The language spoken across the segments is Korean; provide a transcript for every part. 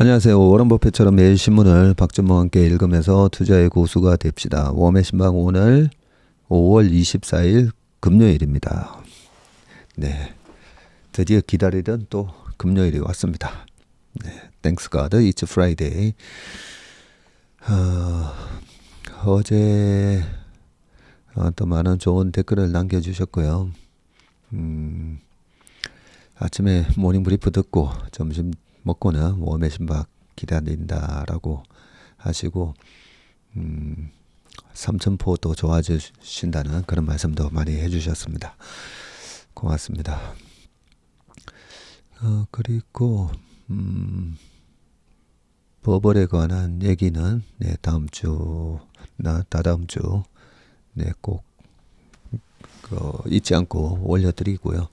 안녕하세요. 워런 버핏처럼 매일 신문을 박준모와 함께 읽으면서 투자의 고수가 됩시다. 웜의 신방 오늘 5월 24일 금요일입니다. 네, 드디어 기다리던 또 금요일이 왔습니다. 네, Thanks God, It's Friday. 어제 또 많은 좋은 댓글을 남겨주셨고요. 아침에 모닝 브리프 듣고 점심 먹고는 웜의 신박 기다린다라고 하시고 삼천포도 좋아지신다는 그런 말씀도 많이 해주셨습니다. 고맙습니다. 그리고 버블에 관한 얘기는 다음 주나 다다음 주 꼭 잊지 않고 올려드리고요.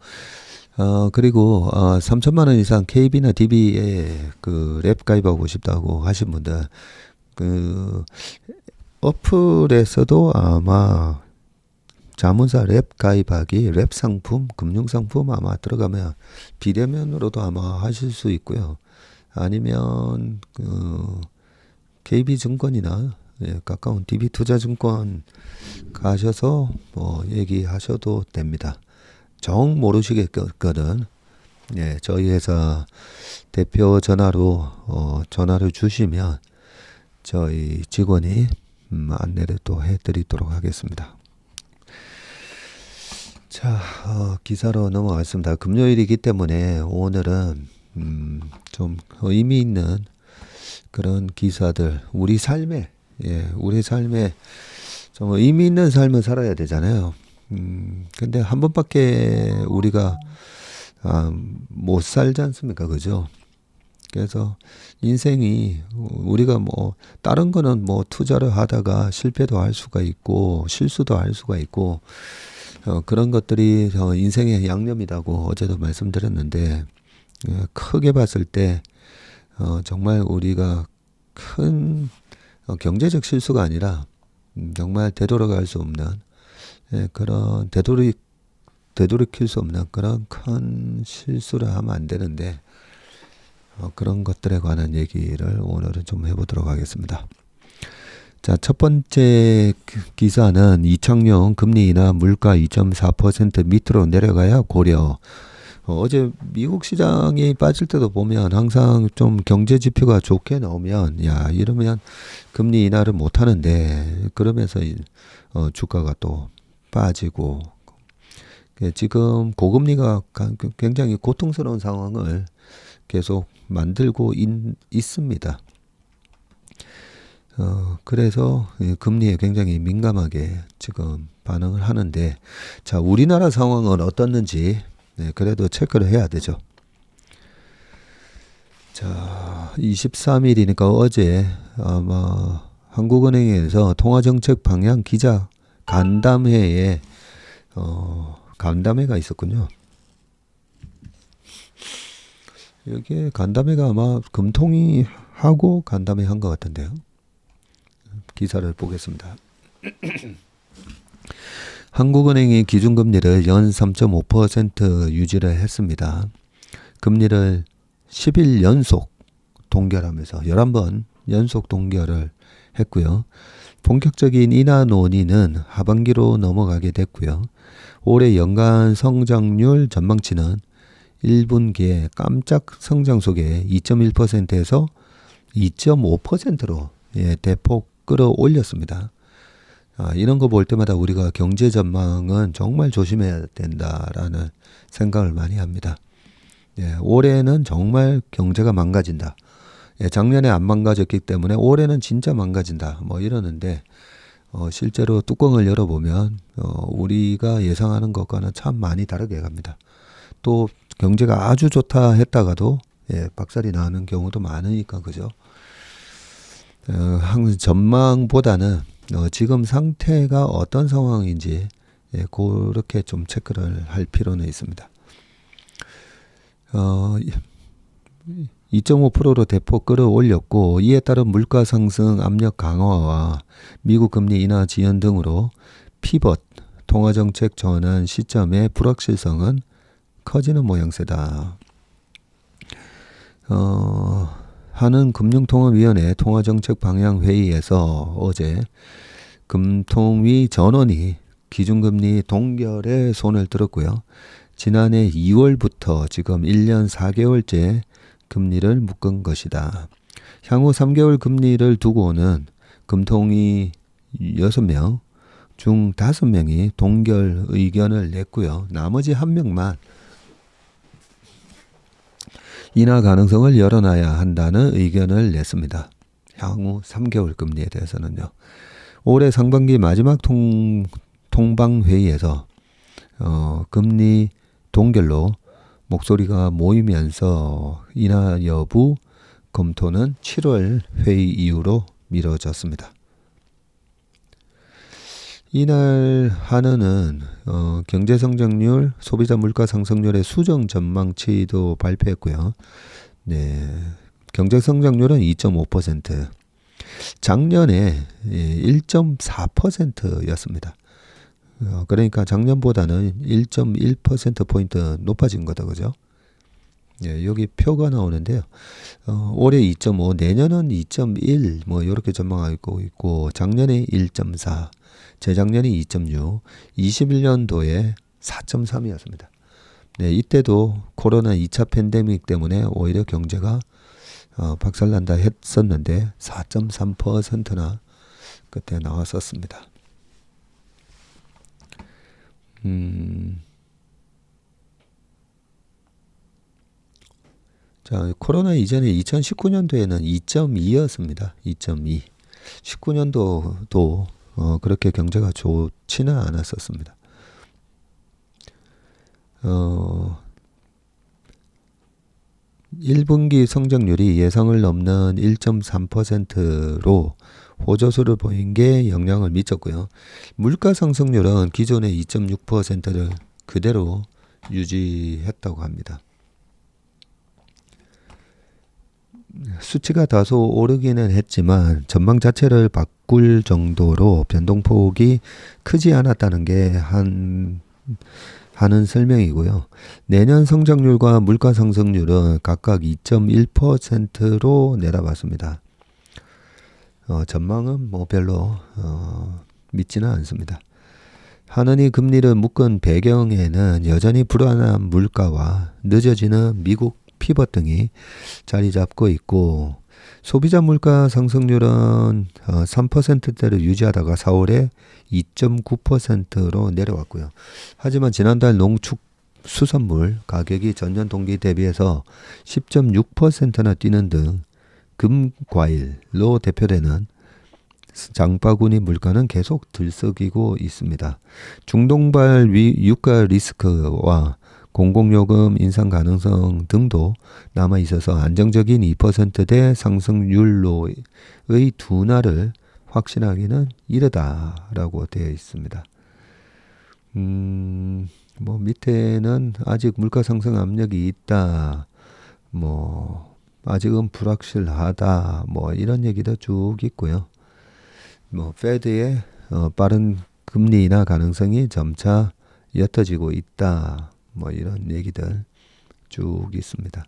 그리고 3천만 원 이상 KB나 DB에 그 랩 가입하고 싶다고 하신 분들 그 어플에서도 아마 자문사 랩 가입하기, 랩 상품, 금융 상품 아마 들어가면 비대면으로도 아마 하실 수 있고요. 아니면 그 KB증권이나 가까운 DB투자증권 가셔서 뭐 얘기하셔도 됩니다. 정 모르시겠거든. 저희 회사 대표 전화로 전화를 주시면 저희 직원이 안내를 또 해드리도록 하겠습니다. 자, 기사로 넘어가겠습니다. 금요일이기 때문에 오늘은 좀 의미 있는 그런 기사들, 우리 삶에 좀 의미 있는 삶을 살아야 되잖아요. 근데 한 번밖에 우리가 못 살지 않습니까? 그죠? 그래서 인생이 우리가 뭐 다른 거는 뭐 투자를 하다가 실패도 할 수가 있고 실수도 할 수가 있고 그런 것들이 인생의 양념이라고 어제도 말씀드렸는데 크게 봤을 때 정말 우리가 큰 경제적 실수가 아니라 정말 되돌아갈 수 없는 그런 되돌이킬 수 없는 그런 큰 실수를 하면 안 되는데 그런 것들에 관한 얘기를 오늘은 좀 해보도록 하겠습니다. 자, 첫 번째 기사는 이창용 금리 인하 물가 2.4% 밑으로 내려가야 고려. 어제 미국 시장이 빠질 때도 보면 항상 좀 경제 지표가 좋게 나오면 이러면 금리 인하를 못 하는데 그러면서 주가가 또 빠지고 지금 고금리가 굉장히 고통스러운 상황을 계속 만들고 있습니다. 그래서 금리에 굉장히 민감하게 지금 반응을 하는데 자, 우리나라 상황은 어떻는지 그래도 체크를 해야 되죠. 자, 23일이니까 어제 아마 한국은행에서 통화정책 방향 기자 간담회에 간담회가 있었군요. 여기에 간담회가 아마 금통위 하고 간담회 한 것 같은데요. 기사를 보겠습니다. 한국은행이 기준금리를 연 3.5% 유지를 했습니다. 금리를 10일 연속 동결하면서 11번 연속 동결을 했고요. 본격적인 인하 논의는 하반기로 넘어가게 됐고요. 올해 연간 성장률 전망치는 1분기에 깜짝 성장 속에 2.1%에서 2.5%로 대폭 끌어올렸습니다. 이런 거 볼 때마다 우리가 경제 전망은 정말 조심해야 된다라는 생각을 많이 합니다. 올해는 정말 경제가 망가진다. 작년에 안 망가졌기 때문에 올해는 진짜 망가진다. 뭐 이러는데 실제로 뚜껑을 열어보면 우리가 예상하는 것과는 참 많이 다르게 갑니다. 또 경제가 아주 좋다 했다가도 박살이 나는 경우도 많으니까 그죠. 항상 전망보다는 지금 상태가 어떤 상황인지 그렇게 좀 체크를 할 필요는 있습니다. 2.5%로 대폭 끌어올렸고 이에 따른 물가 상승 압력 강화와 미국 금리 인하 지연 등으로 피벗 통화정책 전환 시점의 불확실성은 커지는 모양새다. 한은금융통화위원회 통화정책방향회의에서 어제 금통위 전원이 기준금리 동결에 손을 들었고요. 지난해 2월부터 지금 1년 4개월째 금리를 묶은 것이다. 향후 3개월 금리를 두고는 금통위 6명 중 5명이 동결 의견을 냈고요. 나머지 1명만 인하 가능성을 열어놔야 한다는 의견을 냈습니다. 향후 3개월 금리에 대해서는요. 올해 상반기 마지막 통방회의에서 금리 동결로 목소리가 모이면서 인하 여부 검토는 7월 회의 이후로 미뤄졌습니다. 이날 한은은 경제성장률, 소비자 물가 상승률의 수정 전망치도 발표했고요. 네, 경제성장률은 2.5%, 작년에 1.4%였습니다. 그러니까 작년보다는 1.1%포인트 높아진 거다, 그죠? 예, 여기 표가 나오는데요. 올해 2.5, 내년은 2.1, 뭐, 이렇게 전망하고 있고, 작년에 1.4, 재작년에 2.6, 21년도에 4.3이었습니다. 네, 이때도 코로나 2차 팬데믹 때문에 오히려 경제가 박살난다 했었는데 4.3%나 그때 나왔었습니다. 자, 코로나 이전에 2019년도에는 2.2였습니다. 2.2. 19년도도 그렇게 경제가 좋지는 않았었습니다. 1분기 성장률이 예상을 넘는 1.3%로 호조수를 보인 게 영향을 미쳤고요. 물가 상승률은 기존의 2.6%를 그대로 유지했다고 합니다. 수치가 다소 오르기는 했지만 전망 자체를 바꿀 정도로 변동폭이 크지 않았다는 게 하는 설명이고요. 내년 성장률과 물가 상승률은 각각 2.1%로 내다봤습니다. 전망은 뭐 별로 믿지는 않습니다. 한은이 금리를 묶은 배경에는 여전히 불안한 물가와 늦어지는 미국 피벗 등이 자리 잡고 있고, 소비자 물가 상승률은 3%대를 유지하다가 4월에 2.9%로 내려왔고요. 하지만 지난달 농축수산물 가격이 전년 동기 대비해서 10.6%나 뛰는 등 금과일로 대표되는 장바구니 물가는 계속 들썩이고 있습니다. 중동발 유가 리스크와 공공요금 인상 가능성 등도 남아 있어서 안정적인 2%대 상승률로의 둔화를 확신하기는 이르다라고 되어 있습니다. 뭐 밑에는 아직 물가 상승 압력이 있다, 뭐 아직은 불확실하다, 뭐 이런 얘기도 쭉 있고요. 뭐 페드의 빠른 금리 인하 가능성이 점차 옅어지고 있다, 뭐 이런 얘기들 쭉 있습니다.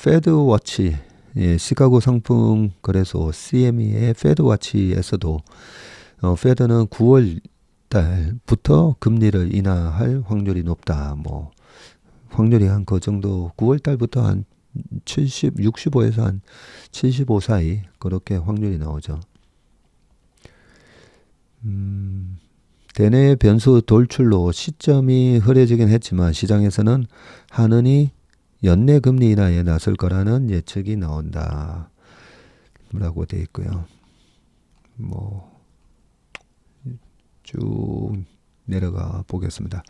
페드워치, 예, 시카고 상품 거래소 CME의 페드워치에서도 페드는 9월 달부터 금리를 인하할 확률이 높다. 뭐 확률이 한 그 정도, 9월 달부터 한 65에서 한 75 사이 그렇게 확률이 나오죠. 대내 변수 돌출로 시점이 흐려지긴 했지만 시장에서는 한은이 연내 금리 인하에 나설 거라는 예측이 나온다 라고 되어 있고요. 뭐 쭉 내려가 보겠습니다.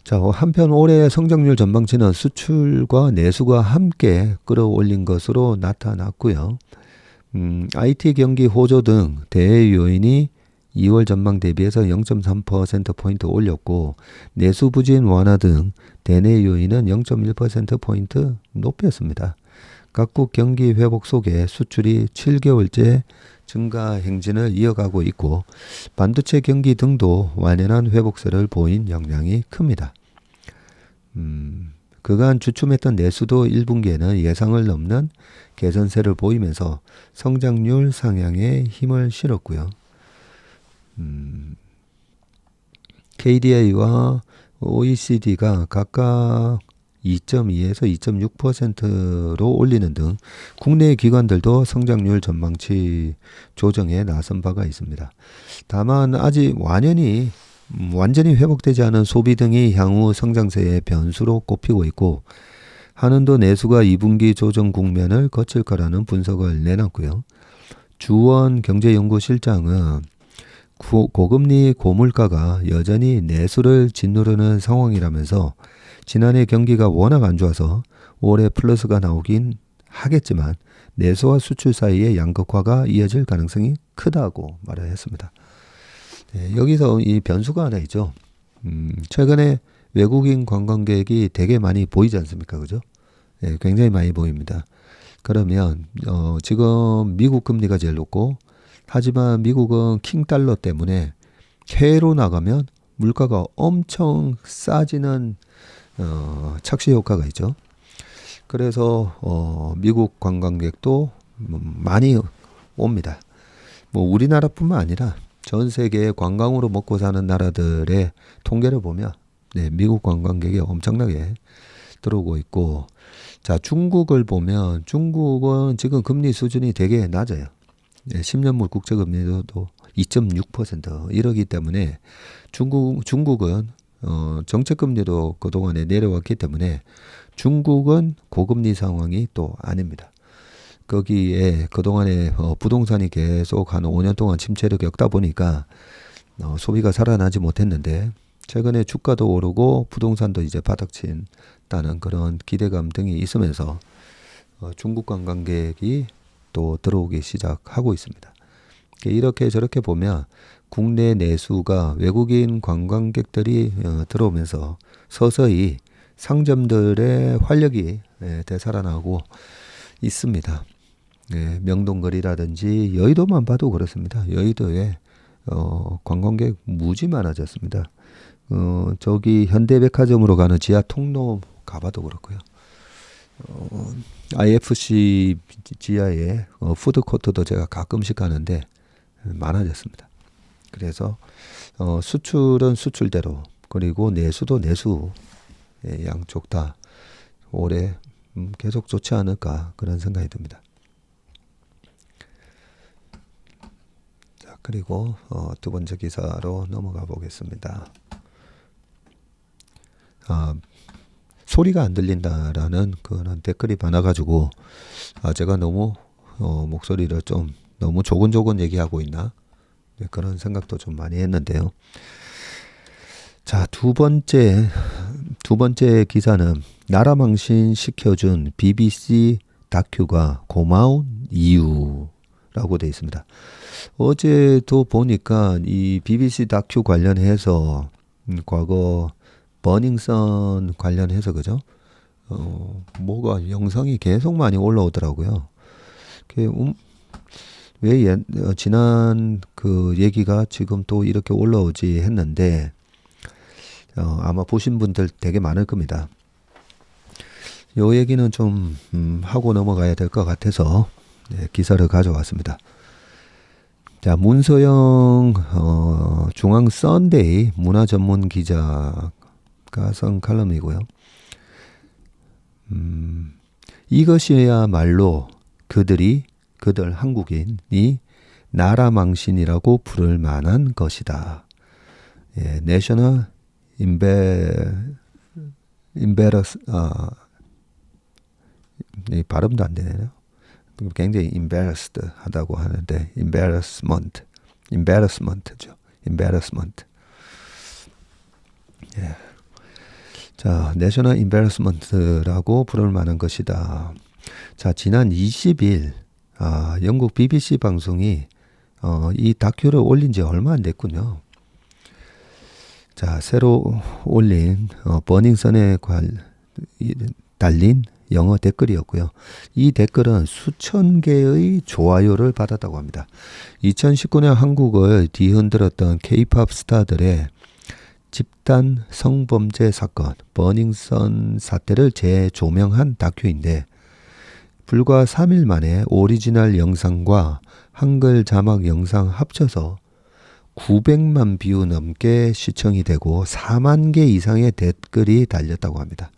자, 한편 올해 성장률 전망치는 수출과 내수가 함께 끌어올린 것으로 나타났고요. IT 경기 호조 등 대외 요인이 2월 전망 대비해서 0.3%포인트 올렸고, 내수 부진 완화 등 대내 요인은 0.1%포인트 높였습니다. 각국 경기 회복 속에 수출이 7개월째 증가 행진을 이어가고 있고, 반도체 경기 등도 완연한 회복세를 보인 영향이 큽니다. 그간 주춤했던 내수도 1분기에는 예상을 넘는 개선세를 보이면서 성장률 상향에 힘을 실었고요. KDI와 OECD가 각각 2.2에서 2.6%로 올리는 등 국내 기관들도 성장률 전망치 조정에 나선 바가 있습니다. 다만 아직 완전히 회복되지 않은 소비 등이 향후 성장세의 변수로 꼽히고 있고, 한은도 내수가 2분기 조정 국면을 거칠 거라는 분석을 내놨고요. 주원 경제연구실장은 고금리 고물가가 여전히 내수를 짓누르는 상황이라면서 지난해 경기가 워낙 안 좋아서 올해 플러스가 나오긴 하겠지만 내수와 수출 사이의 양극화가 이어질 가능성이 크다고 말을 했습니다. 네, 여기서 이 변수가 하나 있죠. 최근에 외국인 관광객이 되게 많이 보이지 않습니까? 그죠? 네, 굉장히 많이 보입니다. 그러면 지금 미국 금리가 제일 높고, 하지만 미국은 킹달러 때문에 해외로 나가면 물가가 엄청 싸지는 착시 효과가 있죠. 그래서 미국 관광객도 많이 옵니다. 뭐 우리나라뿐만 아니라 전 세계 관광으로 먹고 사는 나라들의 통계를 보면 네, 미국 관광객이 엄청나게 들어오고 있고, 자, 중국을 보면 중국은 지금 금리 수준이 되게 낮아요. 네, 10년물 국채금리도 2.6% 이러기 때문에 중국은 정책금리도 그동안에 내려왔기 때문에 중국은 고금리 상황이 또 아닙니다. 거기에 그동안에 부동산이 계속 한 5년 동안 침체를 겪다 보니까 소비가 살아나지 못했는데, 최근에 주가도 오르고 부동산도 이제 바닥친다는 그런 기대감 등이 있으면서 중국 관광객이 또 들어오기 시작하고 있습니다. 이렇게 저렇게 보면 국내 내수가 외국인 관광객들이 들어오면서 서서히 상점들의 활력이 되살아나고 있습니다. 네, 명동거리라든지 여의도만 봐도 그렇습니다. 여의도에 관광객 무지 많아졌습니다. 저기 현대백화점으로 가는 지하 통로 가봐도 그렇고요. IFC 지하에 푸드코트도 제가 가끔씩 가는데 많아졌습니다. 그래서 수출은 수출대로, 그리고 내수도 내수, 양쪽 다 올해 계속 좋지 않을까 그런 생각이 듭니다. 자, 그리고 두 번째 기사로 넘어가 보겠습니다. 소리가 안 들린다라는 그런 댓글이 많아가지고 제가 너무 목소리를 좀 너무 조곤조곤 얘기하고 있나, 네, 그런 생각도 좀 많이 했는데요. 자, 두 번째 기사는 나라망신 시켜준 BBC 다큐가 고마운 이유라고 되어 있습니다. 어제도 보니까 이 BBC 다큐 관련해서 과거 버닝썬 관련해서 그죠? 뭐가 영상이 계속 많이 올라오더라고요. 왜 지난 그 얘기가 지금 또 이렇게 올라오지 했는데 아마 보신 분들 되게 많을 겁니다. 요 얘기는 좀 하고 넘어가야 될 것 같아서 기사를 가져왔습니다. 자, 문서영 중앙 썬데이 문화 전문 기자가 쓴 칼럼이고요. 이것이야말로 그들 한국인이 나라망신이라고 부를 만한 것이다. 예, 내셔널 발음도 안 되네요. 굉장히 embarrassed 하다고 하는데 embarrassment죠. embarrassment. 예. 자, 내셔널 embarrassment라고 부를 만한 것이다. 자, 지난 20일 영국 BBC 방송이 이 다큐를 올린 지 얼마 안 됐군요. 자, 새로 올린 버닝썬에 달린 영어 댓글이었고요. 이 댓글은 수천 개의 좋아요를 받았다고 합니다. 2019년 한국을 뒤흔들었던 K-팝 스타들의 집단 성범죄 사건, 버닝썬 사태를 재조명한 다큐인데 불과 3일 만에 오리지널 영상과 한글 자막 영상 합쳐서 900만 뷰 넘게 시청이 되고 4만 개 이상의 댓글이 달렸다고 합니다.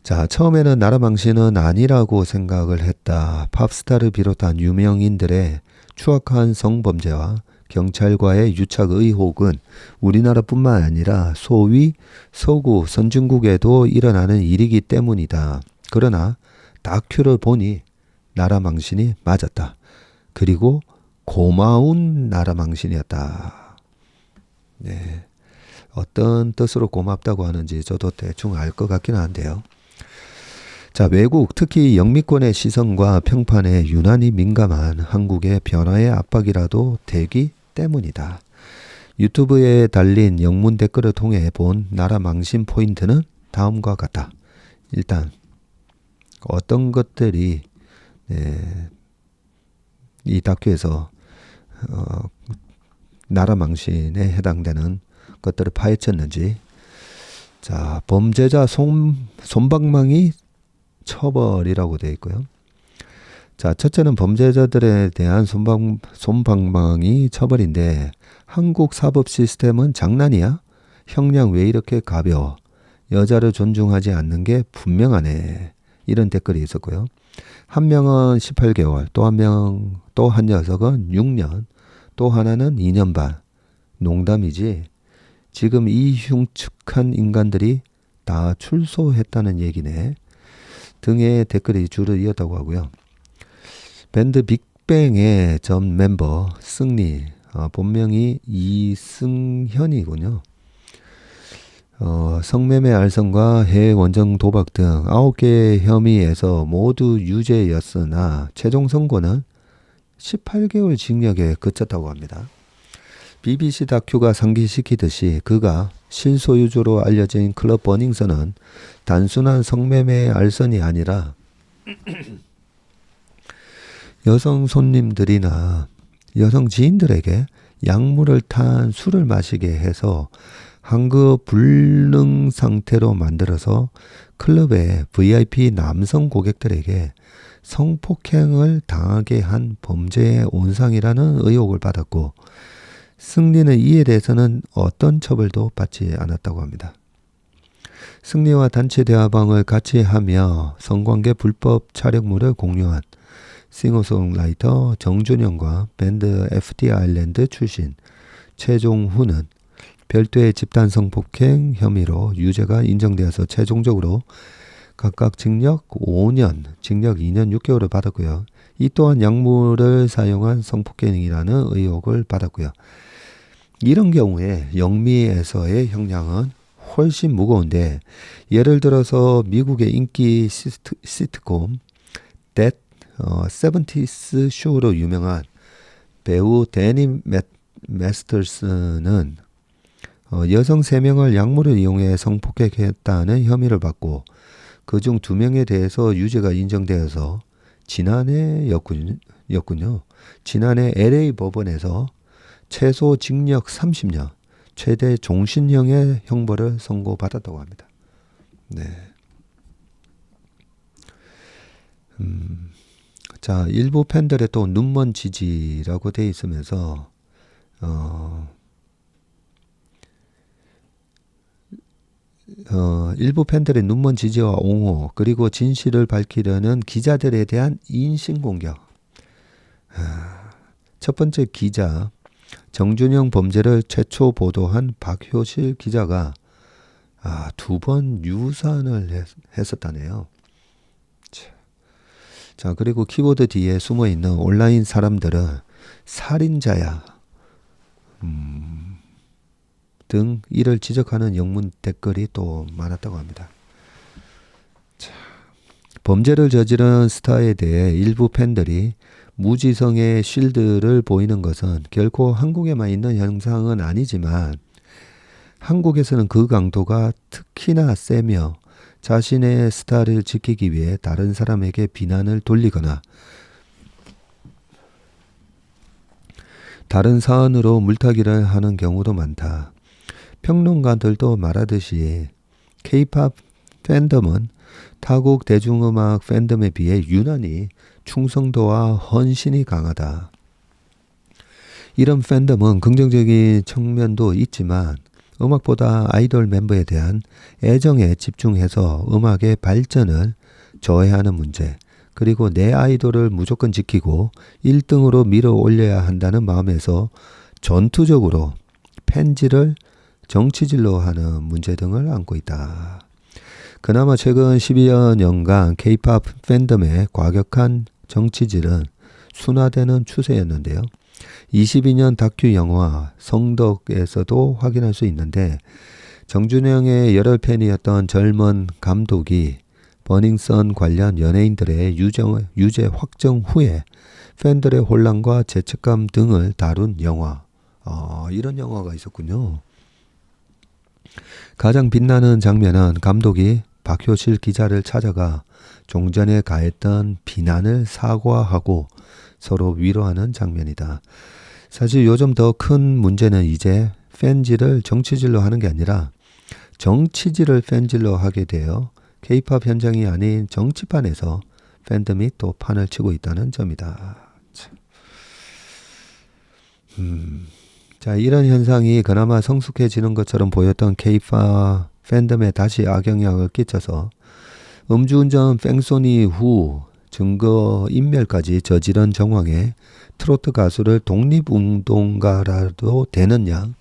자, 처음에는 나라망신은 아니라고 생각을 했다. 팝스타를 비롯한 유명인들의 추악한 성범죄와 경찰과의 유착 의혹은 우리나라뿐만 아니라 소위 서구 선진국에도 일어나는 일이기 때문이다. 그러나 다큐를 보니 나라망신이 맞았다. 그리고 고마운 나라망신이었다. 네, 어떤 뜻으로 고맙다고 하는지 저도 대충 알 것 같기는 한데요. 자, 외국, 특히 영미권의 시선과 평판에 유난히 민감한 한국의 변화의 압박이라도 되기 때문이다. 유튜브에 달린 영문 댓글을 통해 본 나라 망신 포인트는 다음과 같다. 일단 어떤 것들이 이 다큐에서 나라 망신에 해당되는 것들을 파헤쳤는지. 자, 범죄자 솜방망이 처벌이라고 되어 있고요. 자, 첫째는 범죄자들에 대한 솜방망이 처벌인데 한국 사법 시스템은 장난이야? 형량 왜 이렇게 가벼워? 여자를 존중하지 않는 게 분명하네. 이런 댓글이 있었고요. 한 명은 18개월, 또 한 녀석은 6년, 또 하나는 2년 반. 농담이지. 지금 이 흉측한 인간들이 다 출소했다는 얘기네. 등의 댓글이 줄을 이었다고 하고요. 밴드 빅뱅의 전 멤버 승리, 본명이 이승현이군요. 성매매 알선과 해외 원정 도박 등 9개의 혐의에서 모두 유죄였으나 최종 선고는 18개월 징역에 그쳤다고 합니다. BBC 다큐가 상기시키듯이 그가 실소유주로 알려진 클럽 버닝썬은 단순한 성매매 알선이 아니라 여성 손님들이나 여성 지인들에게 약물을 탄 술을 마시게 해서 한급 불능 상태로 만들어서 클럽의 VIP 남성 고객들에게 성폭행을 당하게 한 범죄의 온상이라는 의혹을 받았고 승리는 이에 대해서는 어떤 처벌도 받지 않았다고 합니다. 승리와 단체 대화방을 같이 하며 성관계 불법 촬영물을 공유한 싱어송라이터 정준영과 밴드 FT 아일랜드 출신 최종훈은 별도의 집단 성폭행 혐의로 유죄가 인정되어서 최종적으로 각각 징역 5년, 징역 2년 6개월을 받았고요. 이 또한 약물을 사용한 성폭행이라는 의혹을 받았고요. 이런 경우에 영미에서의 형량은 훨씬 무거운데 예를 들어서 미국의 인기 시트콤 That 70s 쇼로 유명한 배우 데니 매스터스는 여성 3명을 약물을 이용해 성폭행했다는 혐의를 받고 그중 2명에 대해서 유죄가 인정되어서 지난해 LA 법원에서 최소 징역 30년, 최대 종신형의 형벌을 선고받았다고 합니다. 네. 자, 일부 팬들의 또 눈먼 지지라고 돼 있으면서 일부 팬들의 눈먼 지지와 옹호 그리고 진실을 밝히려는 기자들에 대한 인신공격. 첫 번째 기자 정준영 범죄를 최초 보도한 박효실 기자가 2번 유산을 했었다네요. 자, 그리고 키보드 뒤에 숨어있는 온라인 사람들은 살인자야 등 이를 지적하는 영문 댓글이 또 많았다고 합니다. 자, 범죄를 저지른 스타에 대해 일부 팬들이 무지성의 쉴드를 보이는 것은 결코 한국에만 있는 현상은 아니지만 한국에서는 그 강도가 특히나 세며 자신의 스타를 지키기 위해 다른 사람에게 비난을 돌리거나 다른 사안으로 물타기를 하는 경우도 많다. 평론가들도 말하듯이 K-팝 팬덤은 타국 대중음악 팬덤에 비해 유난히 충성도와 헌신이 강하다. 이런 팬덤은 긍정적인 측면도 있지만 음악보다 아이돌 멤버에 대한 애정에 집중해서 음악의 발전을 저해하는 문제, 그리고 내 아이돌을 무조건 지키고 1등으로 밀어 올려야 한다는 마음에서 전투적으로 팬질을 정치질로 하는 문제 등을 안고 있다. 그나마 최근 12년간 K-팝 팬덤의 과격한 정치질은 순화되는 추세였는데요. 22년 다큐 영화 성덕에서도 확인할 수 있는데, 정준영의 열혈 팬이었던 젊은 감독이 버닝썬 관련 연예인들의 유죄 확정 후에 팬들의 혼란과 죄책감 등을 다룬 영화. 이런 영화가 있었군요. 가장 빛나는 장면은 감독이 박효실 기자를 찾아가 종전에 가했던 비난을 사과하고 서로 위로하는 장면이다. 사실 요즘 더 큰 문제는 이제 팬질을 정치질로 하는 게 아니라 정치질을 팬질로 하게 되어 K-팝 현장이 아닌 정치판에서 팬덤이 또 판을 치고 있다는 점이다. 자, 이런 현상이 그나마 성숙해지는 것처럼 보였던 K-팝 팬덤에 다시 악영향을 끼쳐서 음주운전 뺑소니 후 증거 인멸까지 저지른 정황에 트로트 가수를 독립운동가라도 되는 양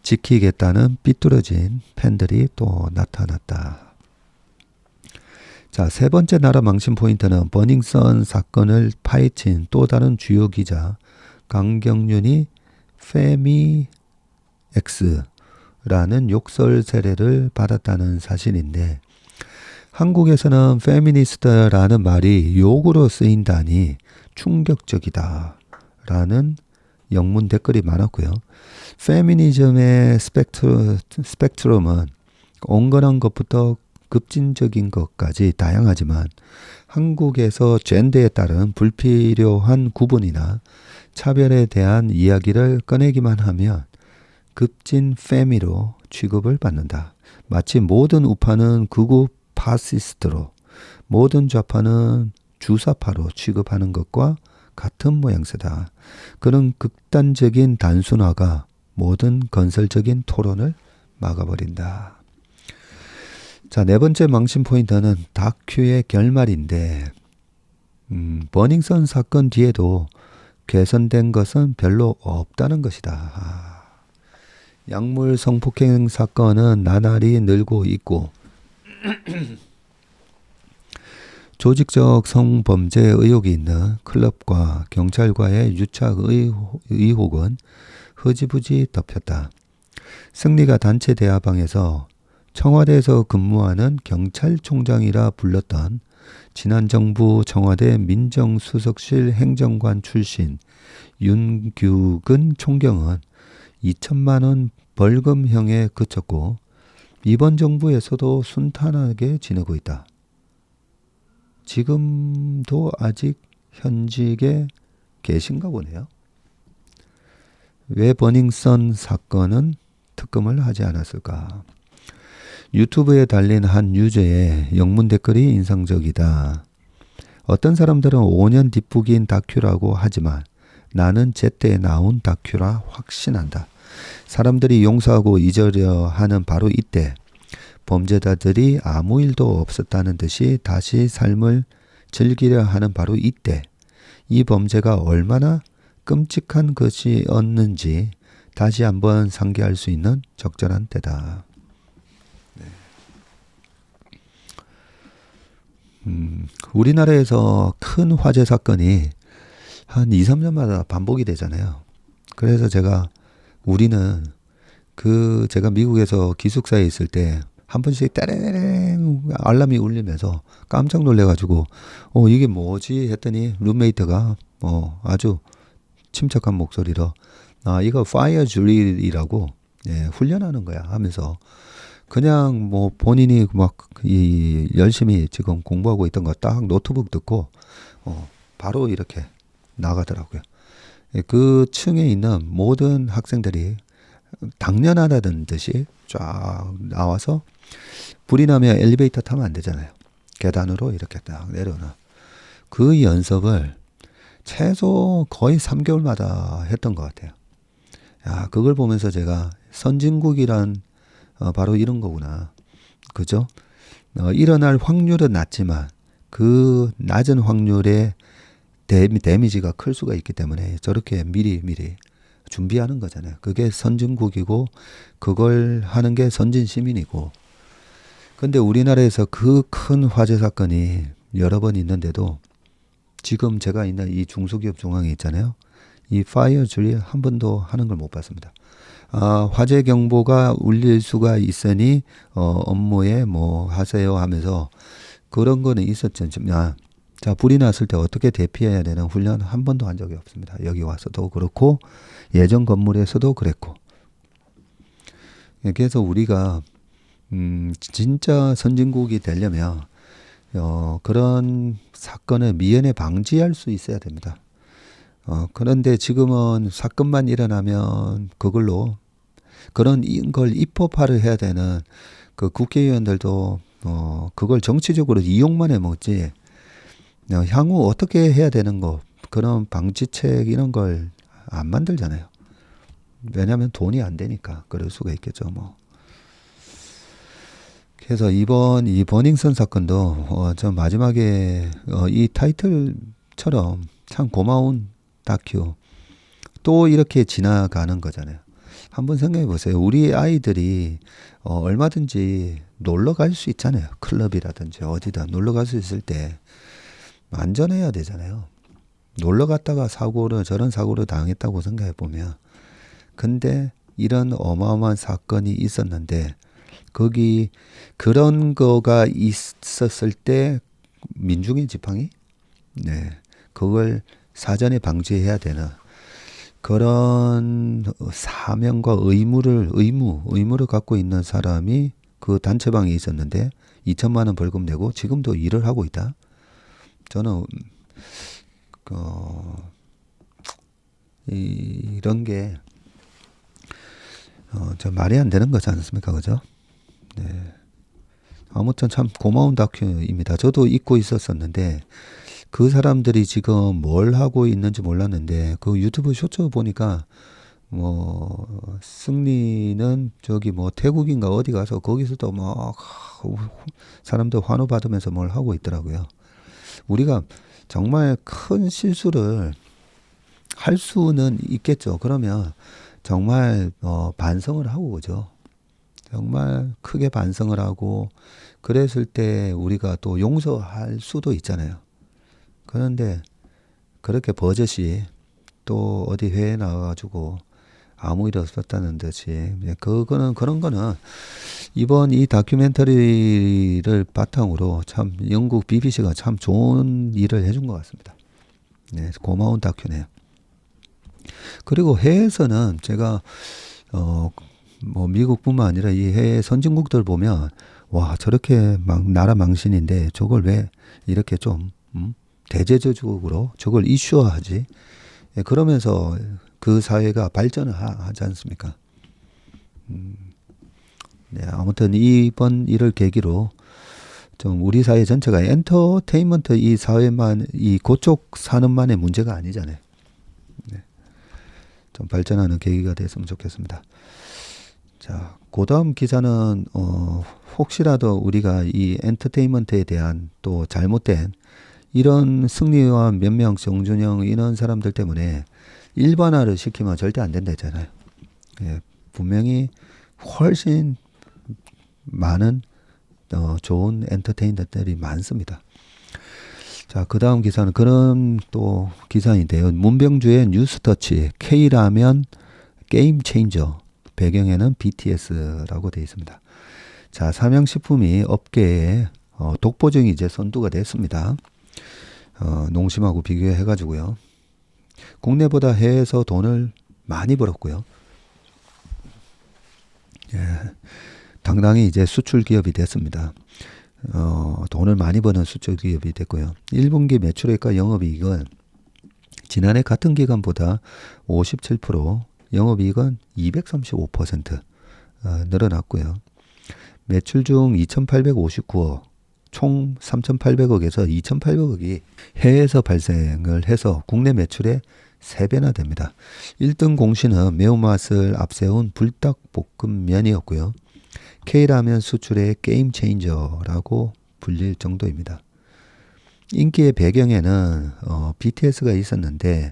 지키겠다는 삐뚤어진 팬들이 또 나타났다. 자, 세 번째 나라 망신 포인트는 버닝썬 사건을 파헤친 또 다른 주요 기자 강경윤이 페미엑스라는 욕설 세례를 받았다는 사실인데, 한국에서는 페미니스트라는 말이 욕으로 쓰인다니 충격적이다 라는 영문 댓글이 많았고요. 페미니즘의 스펙트럼은 온건한 것부터 급진적인 것까지 다양하지만 한국에서 젠더에 따른 불필요한 구분이나 차별에 대한 이야기를 꺼내기만 하면 급진 페미로 취급을 받는다. 마치 모든 우파는 극우 파시스트로, 모든 좌파는 주사파로 취급하는 것과 같은 모양새다. 그런 극단적인 단순화가 모든 건설적인 토론을 막아버린다. 자, 네 번째 망신 포인트는 다큐의 결말인데, 버닝썬 사건 뒤에도 개선된 것은 별로 없다는 것이다. 약물 성폭행 사건은 나날이 늘고 있고 조직적 성범죄 의혹이 있는 클럽과 경찰과의 유착 의혹은 흐지부지 덮였다. 승리가 단체 대화방에서 청와대에서 근무하는 경찰총장이라 불렀던 지난 정부 청와대 민정수석실 행정관 출신 윤규근 총경은 2천만 원 벌금형에 그쳤고 이번 정부에서도 순탄하게 지내고 있다. 지금도 아직 현직에 계신가 보네요. 왜 버닝썬 사건은 특검을 하지 않았을까? 유튜브에 달린 한 유저의 영문 댓글이 인상적이다. 어떤 사람들은 5년 뒷북인 다큐라고 하지만 나는 제때 나온 다큐라 확신한다. 사람들이 용서하고 잊으려 하는 바로 이때 범죄자들이 아무 일도 없었다는 듯이 다시 삶을 즐기려 하는 바로 이때 이 범죄가 얼마나 끔찍한 것이었는지 다시 한번 상기할 수 있는 적절한 때다. 우리나라에서 큰 화재 사건이 한 2, 3년마다 반복이 되잖아요. 그래서 우리는 제가 미국에서 기숙사에 있을 때 한 번씩 따레랭 알람이 울리면서 깜짝 놀래가지고 이게 뭐지 했더니 룸메이트가 아주 침착한 목소리로 이거 파이어 드릴이라고 훈련하는 거야 하면서 그냥 본인이 열심히 지금 공부하고 있던 거 딱 노트북 듣고 바로 이렇게 나가더라고요. 그 층에 있는 모든 학생들이 당연하다는 듯이 쫙 나와서 불이 나면 엘리베이터 타면 안 되잖아요. 계단으로 이렇게 딱 내려오는 그 연습을 최소 거의 3개월마다 했던 것 같아요. 야, 그걸 보면서 제가 선진국이란 바로 이런 거구나. 그죠? 일어날 확률은 낮지만 그 낮은 확률의 데미지가 클 수가 있기 때문에 저렇게 미리 준비하는 거잖아요. 그게 선진국이고 그걸 하는 게 선진 시민이고. 근데 우리나라에서 그 큰 화재 사건이 여러 번 있는데도 지금 제가 있는 이 중소기업 중앙에 있잖아요. 이 파이어 줄리 한 번도 하는 걸 못 봤습니다. 화재 경보가 울릴 수가 있으니 업무에 뭐 하세요 하면서 그런 거는 있었지만 자, 불이 났을 때 어떻게 대피해야 되는 훈련 한 번도 한 적이 없습니다. 여기 와서도 그렇고 예전 건물에서도 그랬고. 그래서 우리가 진짜 선진국이 되려면 그런 사건을 미연에 방지할 수 있어야 됩니다. 그런데 지금은 사건만 일어나면 그걸로 그런 걸 입법화를 해야 되는 그 국회의원들도 그걸 정치적으로 이용만 해먹지 향후 어떻게 해야 되는 거 그런 방지책 이런 걸 안 만들잖아요. 왜냐하면 돈이 안 되니까 그럴 수가 있겠죠. 뭐. 그래서 이번 이 버닝썬 사건도 저 마지막에 이 타이틀처럼 참 고마운 다큐 또 이렇게 지나가는 거잖아요. 한번 생각해 보세요. 우리 아이들이 얼마든지 놀러 갈 수 있잖아요. 클럽이라든지 어디다 놀러 갈 수 있을 때 안전해야 되잖아요. 놀러 갔다가 저런 사고를 당했다고 생각해 보면 근데 이런 어마어마한 사건이 있었는데 거기 그런 거가 있었을 때 민중의 지팡이 그걸 사전에 방지해야 되는 그런 사명과 의무를 갖고 있는 사람이 그 단체방에 있었는데 2천만 원 벌금 내고 지금도 일을 하고 있다. 저는 이런 게 저 말이 안 되는 거지 않습니까, 그죠? 네. 아무튼 참 고마운 다큐입니다. 저도 잊고 있었었는데 그 사람들이 지금 뭘 하고 있는지 몰랐는데 그 유튜브 쇼츠 보니까 뭐 승리는 저기 뭐 태국인가 어디 가서 거기서도 막 사람들 환호 받으면서 뭘 하고 있더라고요. 우리가 정말 큰 실수를 할 수는 있겠죠. 그러면 정말 반성을 하고 그죠. 정말 크게 반성을 하고 그랬을 때 우리가 또 용서할 수도 있잖아요. 그런데 그렇게 버젓이 또 어디 회에 나와가지고 아무 일 없었다는 듯이 그런 거는 이번 이 다큐멘터리를 바탕으로 참 영국 BBC가 참 좋은 일을 해준 것 같습니다. 네, 고마운 다큐네요. 그리고 해외에서는 제가 뭐 미국뿐만 아니라 이 해외 선진국들 보면 와 저렇게 막 나라 망신인데 저걸 왜 이렇게 좀 대제적으로 저걸 이슈화하지? 예, 그러면서 그 사회가 발전을 하지 않습니까? 네, 아무튼 이번 일을 계기로 좀 우리 사회 전체가 엔터테인먼트 이 사회만 이 그쪽 산업만의 문제가 아니잖아요. 네, 좀 발전하는 계기가 됐으면 좋겠습니다. 자, 그다음 기사는 혹시라도 우리가 이 엔터테인먼트에 대한 또 잘못된 이런 승리와 몇 명, 정준영 이런 사람들 때문에 일반화를 시키면 절대 안 된다 했잖아요. 예, 분명히 훨씬 많은 좋은 엔터테인먼트들이 많습니다. 자, 그 다음 기사는 그런 또 기사인데요. 문병주의 뉴스터치 K라면 게임 체인저 배경에는 BTS라고 되어 있습니다. 자, 삼양식품이 업계에 독보적인 이제 선두가 됐습니다. 농심하고 비교해가지고요. 국내보다 해외에서 돈을 많이 벌었고요. 예, 당당히 이제 수출 기업이 됐습니다. 돈을 많이 버는 수출 기업이 됐고요. 1분기 매출액과 영업이익은 지난해 같은 기간보다 57%, 영업이익은 235% 늘어났고요. 매출 중 2,859억, 총 3,800억에서 2,800억이 해외에서 발생을 해서 국내 매출의 3배나 됩니다. 1등 공신은 매운맛을 앞세운 불닭볶음면이었고요. K라면 수출의 게임 체인저라고 불릴 정도입니다. 인기의 배경에는 BTS가 있었는데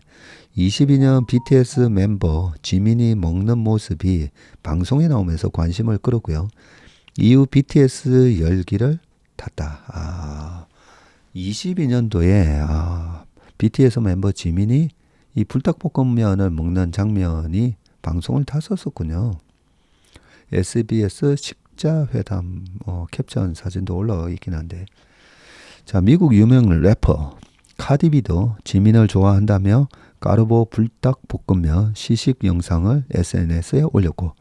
22년 BTS 멤버 지민이 먹는 모습이 방송에 나오면서 관심을 끌었고요. 이후 BTS 열기를 탔다. 22년도에 BTS member 지민이 이 불닭볶음면을 먹는 장면이 방송을 탔었군요. SBS 식자회담 캡션 사진도 올라와 있긴 한데, 자, 미국 유명 래퍼 카디비도 지민을 좋아한다며 까르보 불닭볶음면 시식 영상을 SNS에 올렸고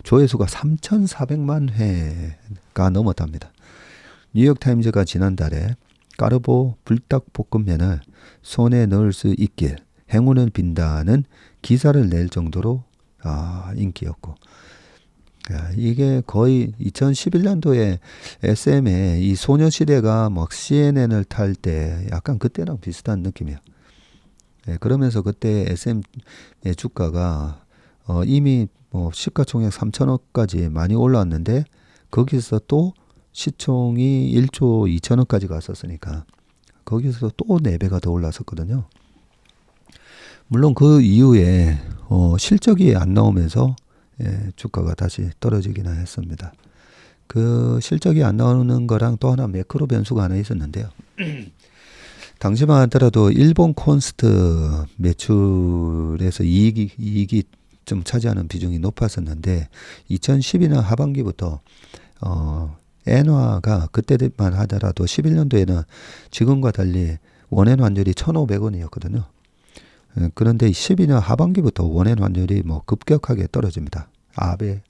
조회수가 3,400만 회가 넘었답니다. 뉴욕타임즈가 지난달에 까르보 불닭볶음면을 손에 넣을 수 있길 행운을 빈다는 기사를 낼 정도로 인기였고, 이게 거의 2011년도에 SM의 이 소녀시대가 막 CNN을 탈 때 약간 그때랑 비슷한 느낌이야. 그러면서 그때 SM의 주가가 이미 시가총액 3천억까지 많이 올라왔는데 거기서 또 시총이 1조 2천억까지 갔었으니까 거기서 또 4배가 더 올랐었거든요. 물론 그 이후에 실적이 안 나오면서 주가가 다시 떨어지기는 했습니다. 그 실적이 안 나오는 거랑 또 하나 매크로 변수가 하나 있었는데요. 당시만 하더라도 일본 콘스트 매출에서 이익이 좀 차지하는 비중이 높았었는데 2012년 하반기부터 엔화가 그때만 하더라도 11년도에는 지금과 달리 원엔 환율이 1,500원이었거든요. 그런데 12년 하반기부터 원엔 환율이 급격하게 떨어집니다. 아베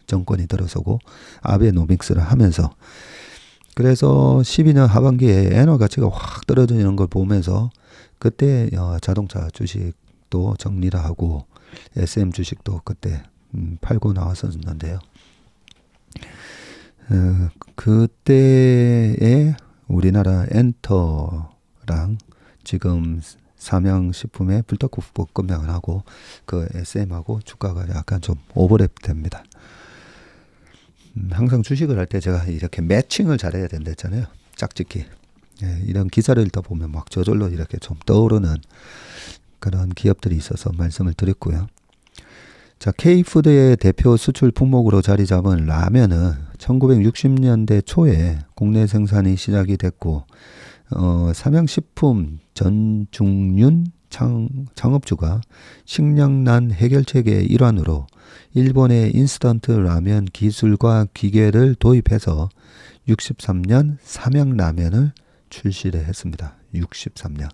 정권이 들어서고 아베 노믹스를 하면서, 그래서 12년 하반기에 엔화 가치가 확 떨어지는 걸 보면서 그때 자동차 주식도 정리를 하고 SM 주식도 그때 팔고 나왔었는데요. 그때에 우리나라 엔터랑 지금 삼양식품의 불닭볶음면하고 그 SM하고 주가가 약간 좀 오버랩 됩니다. 항상 주식을 할 때 제가 이렇게 매칭을 잘해야 된다 했잖아요. 짝짓기. 이런 기사를 읽다 보면 막 저절로 이렇게 좀 떠오르는 그런 기업들이 있어서 말씀을 드렸고요. 자, K푸드의 대표 수출 품목으로 자리 잡은 라면은 1960년대 초에 국내 생산이 시작이 됐고, 삼양식품 전중윤 창업주가 식량난 해결책의 일환으로 일본의 인스턴트 라면 기술과 기계를 도입해서 63년 삼양라면을 출시를 했습니다. 63년.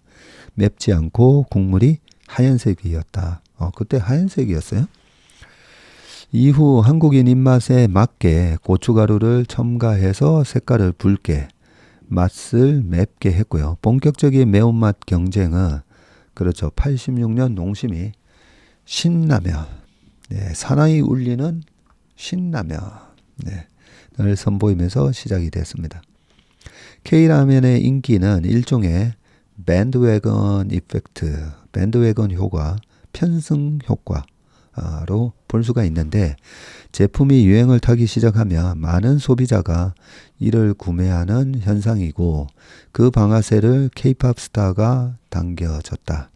맵지 않고 국물이 하얀색이었다. 그때 하얀색이었어요? 이후 한국인 입맛에 맞게 고춧가루를 첨가해서 색깔을 붉게, 맛을 맵게 했고요. 본격적인 매운맛 경쟁은 그렇죠. 86년 농심이 신라면, 사나이 울리는 신라면을 선보이면서 시작이 됐습니다. K라면의 인기는 일종의 밴드웨건 이펙트, 밴드웨건 효과, 편승 효과로 볼 수가 있는데, 제품이 유행을 타기 시작하면 많은 소비자가 이를 구매하는 현상이고 그 방아쇠를 K-팝 스타가 당겨줬다.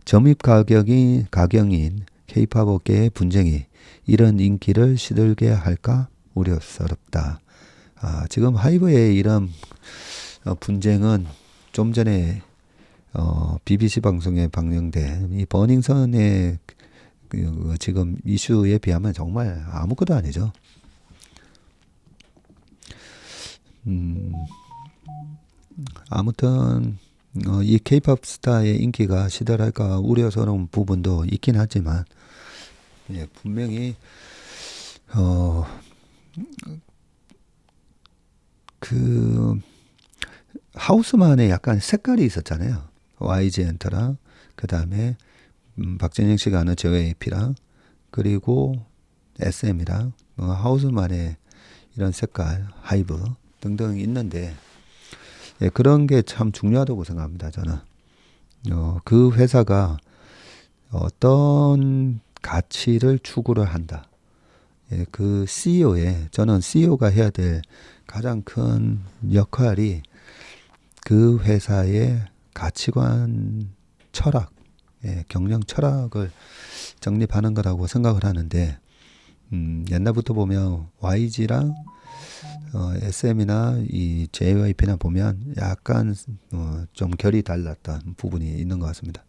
점입 가경인 K-팝 업계의 분쟁이 이런 인기를 시들게 할까 우려스럽다. 지금 하이브의 이런 분쟁은 좀 전에 BBC 방송에 방영된 이 버닝썬의 지금 이슈에 비하면 정말 아무것도 아니죠. 아무튼 이 K-팝 스타의 인기가 시들할까 우려스러운 부분도 있긴 하지만, 분명히 그 하우스만의 약간 색깔이 있었잖아요. YG 엔터랑 그 다음에 박진영 씨가 아는 JYP랑 그리고 SM이랑 하우스만의 이런 색깔, 하이브 등등 있는데 예, 그런 게 참 중요하다고 생각합니다. 저는 그 회사가 어떤 가치를 추구를 한다. 예, 그 CEO의 저는 CEO가 해야 될 가장 큰 역할이 그 회사의 가치관, 철학, 예, 경영 철학을 정립하는 거라고 생각을 하는데 옛날부터 보면 YG랑 SM이나 이 JYP나 보면 약간 좀 결이 달랐던 부분이 있는 것 같습니다.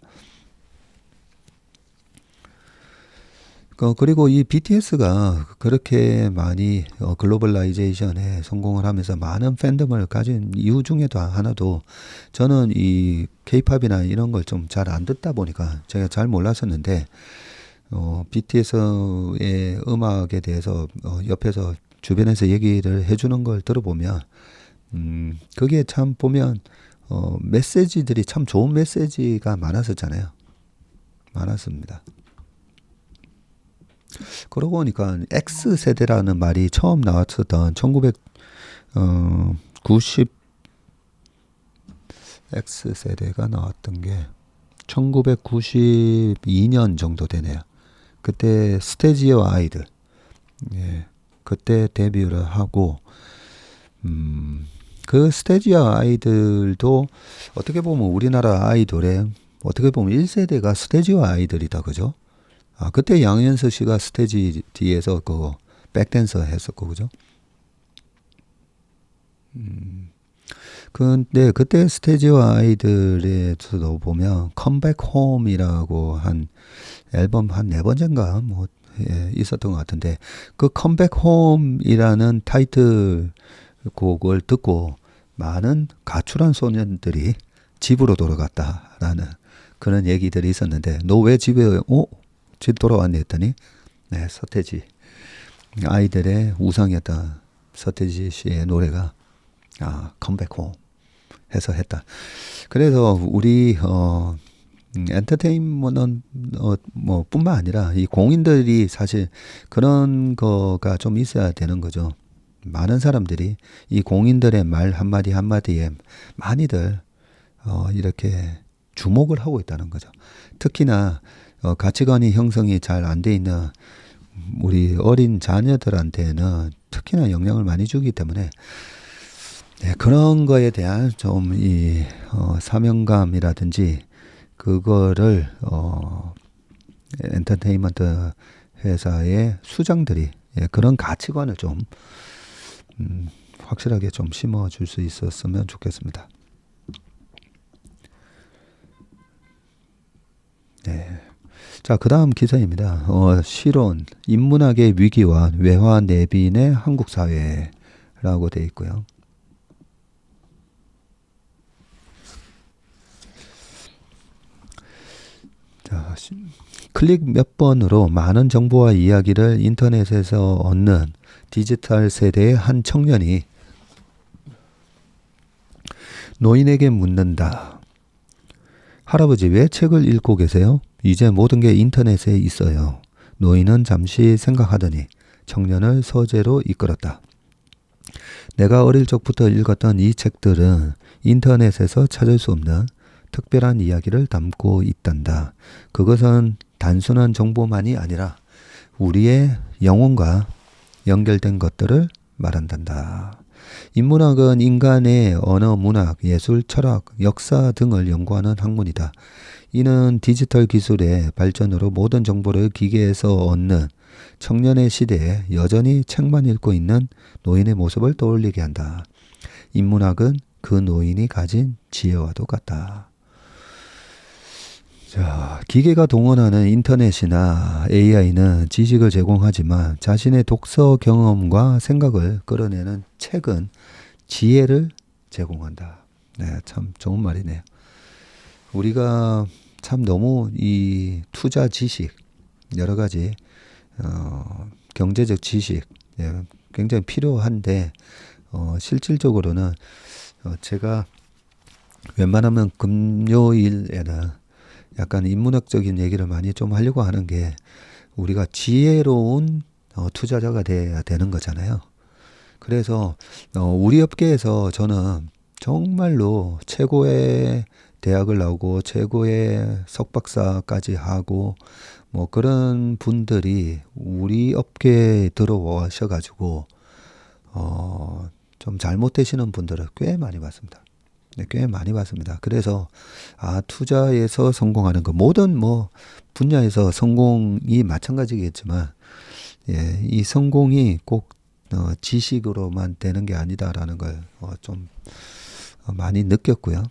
그리고 이 BTS가 그렇게 많이 글로벌라이제이션에 성공을 하면서 많은 팬덤을 가진 이유 중에도 하나도 저는 이 K-팝이나 이런 걸 좀 잘 안 듣다 보니까 제가 잘 몰랐었는데 BTS의 음악에 대해서 옆에서 주변에서 얘기를 해주는 걸 들어보면 그게 참 보면 메시지들이 참 좋은 메시지가 많았었잖아요. 많았습니다. 그러고 보니까 X세대라는 말이 처음 나왔었던 1990 X세대가 나왔던 게 1992년 정도 되네요. 그때 스테지와 아이들, 예, 그때 데뷔를 하고, 그 스테지와 아이들도 어떻게 보면 우리나라 아이돌의 어떻게 보면 1세대가 스테지와 아이들이다, 그죠? 아, 그때 양현석 씨가 스테지 뒤에서 그 백댄서 했었고, 그죠? 근데 그때 스테지와 아이들에서도 보면 컴백 홈이라고 한 앨범 한 네 번째인가 뭐 예, 있었던 것 같은데 그 컴백 홈이라는 타이틀 곡을 듣고 많은 가출한 소년들이 집으로 돌아갔다라는 그런 얘기들이 있었는데 너 왜 집에 집 돌아왔니 했더니 네, 서태지 아이들의 우상이었던 서태지 씨의 노래가 컴백홈 해서 했다. 그래서 우리 엔터테인먼트 뭐 뿐만 아니라 이 공인들이 사실 그런 거가 좀 있어야 되는 거죠. 많은 사람들이 이 공인들의 말 한마디 한마디에 많이들 이렇게 주목을 하고 있다는 거죠. 특히나 가치관이 형성이 잘 안 돼 있는 우리 어린 자녀들한테는 특히나 영향을 많이 주기 때문에 네, 그런 거에 대한 좀 이 사명감이라든지 그거를 엔터테인먼트 회사의 수장들이 예, 그런 가치관을 좀 확실하게 좀 심어줄 수 있었으면 좋겠습니다. 네. 자, 그 다음 기사입니다. 실온, 인문학의 위기와 외화 내빈의 한국 사회라고 되어 있고요. 자, 클릭 몇 번으로 많은 정보와 이야기를 인터넷에서 얻는 디지털 세대의 한 청년이 노인에게 묻는다. 할아버지 왜 책을 읽고 계세요? 이제 모든 게 인터넷에 있어요. 노인은 잠시 생각하더니 청년을 서재로 이끌었다. 내가 어릴 적부터 읽었던 이 책들은 인터넷에서 찾을 수 없는 특별한 이야기를 담고 있단다. 그것은 단순한 정보만이 아니라 우리의 영혼과 연결된 것들을 말한단다. 인문학은 인간의 언어, 문학, 예술, 철학, 역사 등을 연구하는 학문이다. 이는 디지털 기술의 발전으로 모든 정보를 기계에서 얻는 청년의 시대에 여전히 책만 읽고 있는 노인의 모습을 떠올리게 한다. 인문학은 그 노인이 가진 지혜와도 같다. 자, 기계가 동원하는 인터넷이나 AI는 지식을 제공하지만 자신의 독서 경험과 생각을 끌어내는 책은 지혜를 제공한다. 네, 참 좋은 말이네요. 우리가 참 너무 이 투자 지식, 여러 가지 경제적 지식 예, 굉장히 필요한데 실질적으로는 제가 웬만하면 금요일에는 약간 인문학적인 얘기를 많이 좀 하려고 하는 게 우리가 지혜로운 투자자가 돼야 되는 거잖아요. 그래서 우리 업계에서 저는 정말로 최고의 대학을 나오고 최고의 석박사까지 하고 뭐 그런 분들이 우리 업계에 들어오셔가지고 좀 잘못되시는 분들을 꽤 많이 봤습니다. 네, 꽤 많이 봤습니다. 그래서 투자에서 성공하는 거 모든 뭐 분야에서 성공이 마찬가지겠지만 이 성공이 꼭 지식으로만 되는 게 아니다라는 걸 좀 많이 느꼈고요.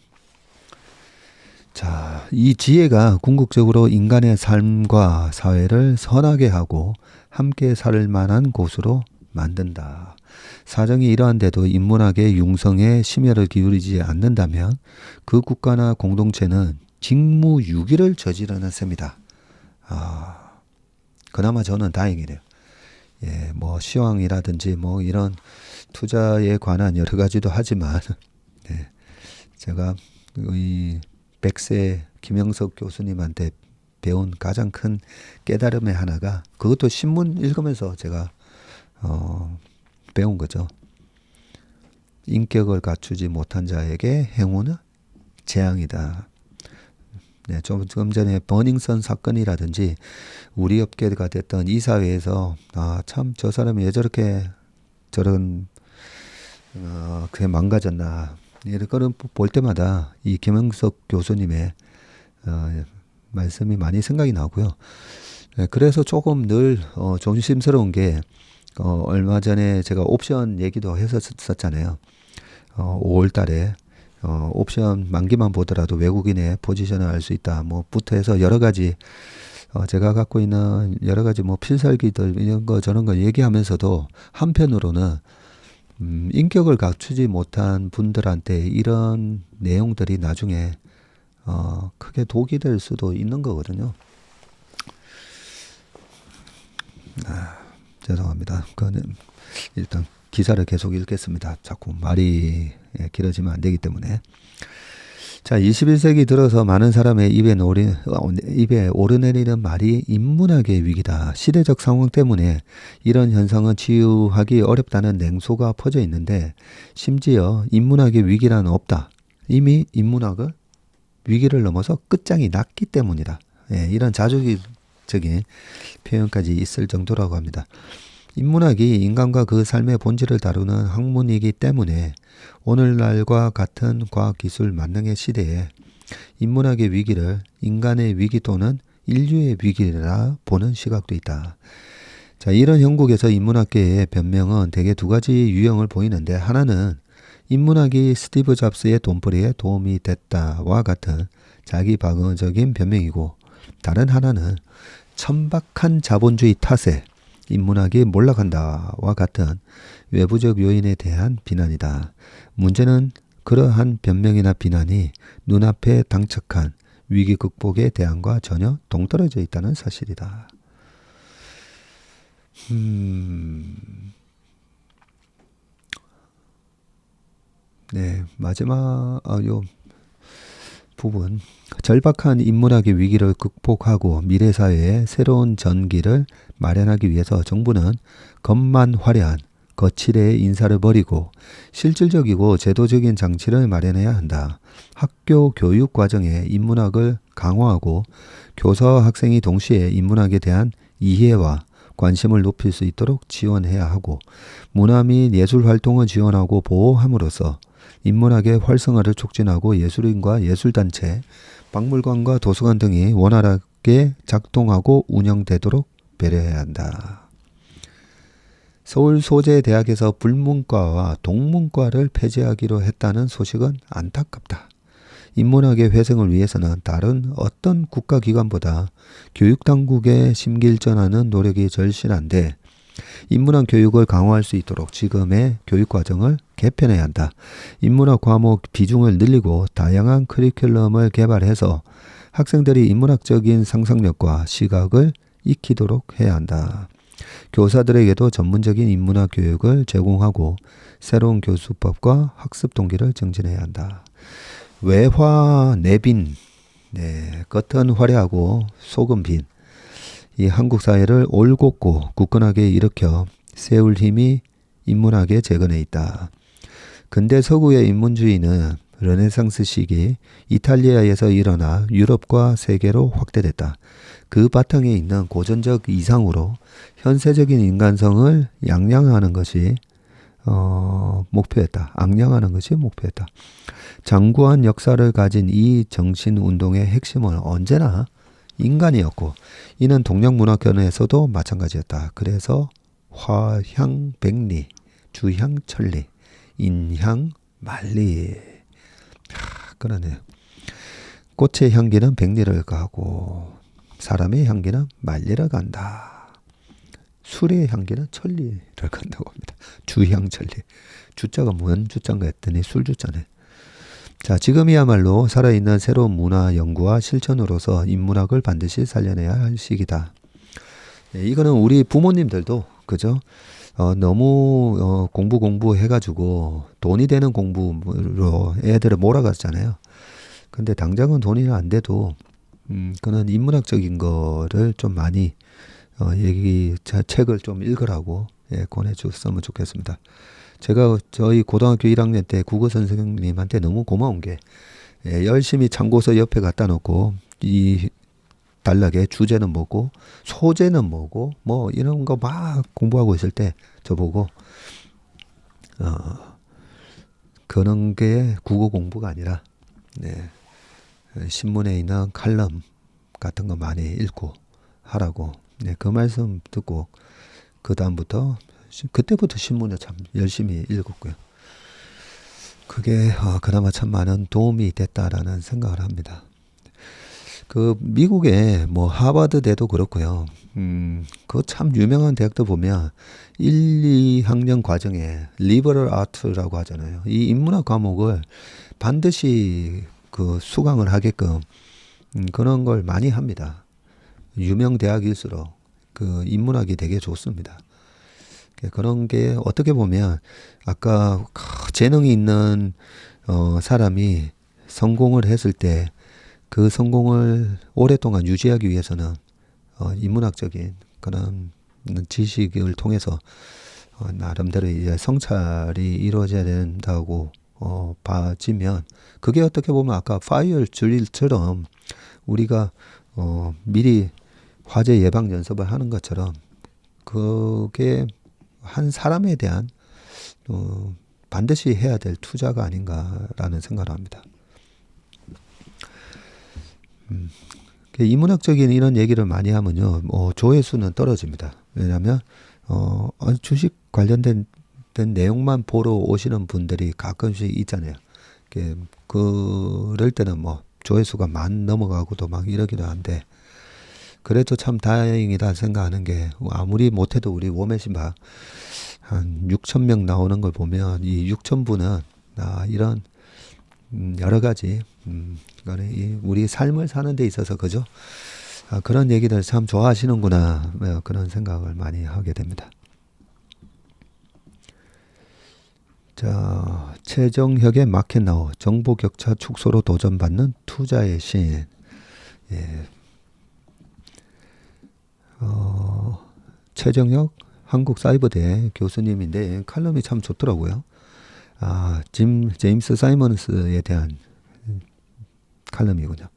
자, 이 지혜가 궁극적으로 인간의 삶과 사회를 선하게 하고 함께 살 만한 곳으로 만든다. 사정이 이러한데도 인문학의 융성에 심혈을 기울이지 않는다면 그 국가나 공동체는 직무유기를 저지르는 셈이다. 그나마 저는 다행이네요. 뭐 시황이라든지 뭐 이런 투자에 관한 여러 가지도 하지만 제가 이 백세 김영석 교수님한테 배운 가장 큰 깨달음의 하나가 그것도 신문 읽으면서 제가 배운 거죠. 인격을 갖추지 못한 자에게 행운은 재앙이다. 네, 조금 전에 버닝썬 사건이라든지 우리 업계가 됐던 이 사회에서 참 저 사람이 왜 저렇게 저런 그게 망가졌나 이런 거를 볼 때마다 이 김영석 교수님의 말씀이 많이 생각이 나고요. 네, 그래서 조금 늘 조심스러운 게 얼마 전에 제가 옵션 얘기도 했었잖아요. 5월 달에 옵션 만기만 보더라도 외국인의 포지션을 알 수 있다. 뭐부터 해서 여러 가지 제가 갖고 있는 여러 가지 뭐 필살기들 이런 거 저런 거 얘기하면서도 한편으로는 인격을 갖추지 못한 분들한테 이런 내용들이 나중에 크게 독이 될 수도 있는 거거든요. 죄송합니다. 그거는 일단 기사를 계속 읽겠습니다. 자꾸 말이 길어지면 안 되기 때문에. 자, 21세기 들어서 많은 사람의 입에 오르내리는 말이 인문학의 위기다. 시대적 상황 때문에 이런 현상은 치유하기 어렵다는 냉소가 퍼져 있는데 심지어 인문학의 위기란 없다. 이미 인문학은 위기를 넘어서 끝장이 났기 때문이다. 이런 자조적인 표현까지 있을 정도라고 합니다. 인문학이 인간과 그 삶의 본질을 다루는 학문이기 때문에 오늘날과 같은 과학기술 만능의 시대에 인문학의 위기를 인간의 위기 또는 인류의 위기라 보는 시각도 있다. 자, 이런 형국에서 인문학계의 변명은 대개 두 가지 유형을 보이는데 하나는 인문학이 스티브 잡스의 돈벌이에 도움이 됐다와 같은 자기 방어적인 변명이고 다른 하나는 천박한 자본주의 탓에 인문학이 몰락한다와 같은 외부적 요인에 대한 비난이다. 문제는 그러한 변명이나 비난이 눈앞에 당착한 위기 극복의 대안과 전혀 동떨어져 있다는 사실이다. 네, 마지막 요 부분. 절박한 인문학의 위기를 극복하고 미래사회의 새로운 전기를 마련하기 위해서 정부는 겉만 화려한 거칠의 인사를 버리고 실질적이고 제도적인 장치를 마련해야 한다. 학교 교육 과정에 인문학을 강화하고 교사와 학생이 동시에 인문학에 대한 이해와 관심을 높일 수 있도록 지원해야 하고 문화 및 예술 활동을 지원하고 보호함으로써 인문학의 활성화를 촉진하고 예술인과 예술단체, 박물관과 도서관 등이 원활하게 작동하고 운영되도록 배려해야 한다. 서울 소재대학에서 불문과와 동문과를 폐지하기로 했다는 소식은 안타깝다. 인문학의 회생을 위해서는 다른 어떤 국가기관보다 교육당국에 심길전하는 노력이 절실한데 인문학 교육을 강화할 수 있도록 지금의 교육과정을 개편해야 한다. 인문학 과목 비중을 늘리고 다양한 커리큘럼을 개발해서 학생들이 인문학적인 상상력과 시각을 익히도록 해야 한다. 교사들에게도 전문적인 인문학 교육을 제공하고 새로운 교수법과 학습 동기를 증진해야 한다. 외화 내빈 네, 겉은 화려하고 속은 빈 이 한국 사회를 올곧고 굳건하게 일으켜 세울 힘이 인문학에 재건해 있다. 근대 서구의 인문주의는 르네상스 시기 이탈리아에서 일어나 유럽과 세계로 확대됐다. 그 바탕에 있는 고전적 이상으로 현세적인 인간성을 양양하는 것이 목표였다. 앙양하는 것이 목표였다. 장구한 역사를 가진 이 정신운동의 핵심은 언제나 인간이었고 이는 동양문화권에서도 마찬가지였다. 그래서 화향백리, 주향천리, 인향만리. 그러네요. 꽃의 향기는 백리를 가고 사람의 향기는 만리를 간다. 술의 향기는 천리를 간다고 합니다. 주향천리. 주자가 뭔 주자인가 했더니 술주자네. 자, 지금이야말로 살아있는 새로운 문화 연구와 실천으로서 인문학을 반드시 살려내야 할 시기다. 네, 이거는 우리 부모님들도 그죠? 너무 공부 해가지고 돈이 되는 공부로 애들을 몰아갔잖아요. 근데 당장은 돈이 안 돼도 그는 인문학적인 거를 좀 많이 책을 좀 읽으라고 권해줬으면 좋겠습니다. 제가 저희 고등학교 1학년 때 국어 선생님한테 너무 고마운 게 열심히 참고서 옆에 갖다 놓고 이 단락에 주제는 뭐고 소제는 뭐고 뭐 이런 거 막 공부하고 있을 때 저보고 그런 게 국어 공부가 아니라 신문에 있는 칼럼 같은 거 많이 읽고 하라고 그 말씀 듣고 그 다음부터 그때부터 신문을 참 열심히 읽었고요. 그게 그나마 참 많은 도움이 됐다라는 생각을 합니다. 그 미국의 뭐 하버드대도 그렇고요. 그 참 유명한 대학도 보면 1, 2학년 과정에 리버럴 아트라고 하잖아요. 이 인문학 과목을 반드시 그 수강을 하게끔 그런 걸 많이 합니다. 유명 대학일수록 그 인문학이 되게 좋습니다. 그런 게 어떻게 보면 아까 재능이 있는 사람이 성공을 했을 때 그 성공을 오랫동안 유지하기 위해서는 인문학적인 그런 지식을 통해서 나름대로 이제 성찰이 이루어져야 된다고 봐지면 그게 어떻게 보면 아까 파이어 드릴처럼 우리가 미리 화재 예방 연습을 하는 것처럼 그게 한 사람에 대한 반드시 해야 될 투자가 아닌가라는 생각을 합니다. 인문학적인 이런 얘기를 많이 하면요, 조회수는 떨어집니다. 왜냐하면 주식 관련된 내용만 보러 오시는 분들이 가끔씩 있잖아요. 그럴 때는 뭐 조회수가 만 넘어가고도 막 이러기도 한데 그래도 참 다행이다 생각하는 게 아무리 못해도 우리 워메신박 한 6,000명 나오는 걸 보면 이 6,000분은 이런 여러 가지 우리 삶을 사는 데 있어서 그죠? 그런 얘기들 참 좋아하시는구나 그런 생각을 많이 하게 됩니다. 자, 최정혁의 마켓나우 정보 격차 축소로 도전받는 투자의 신. 예. 최정혁 한국사이버대 교수님인데 칼럼이 참 좋더라고요. 제임스 사이먼스에 대한 칼럼이군요.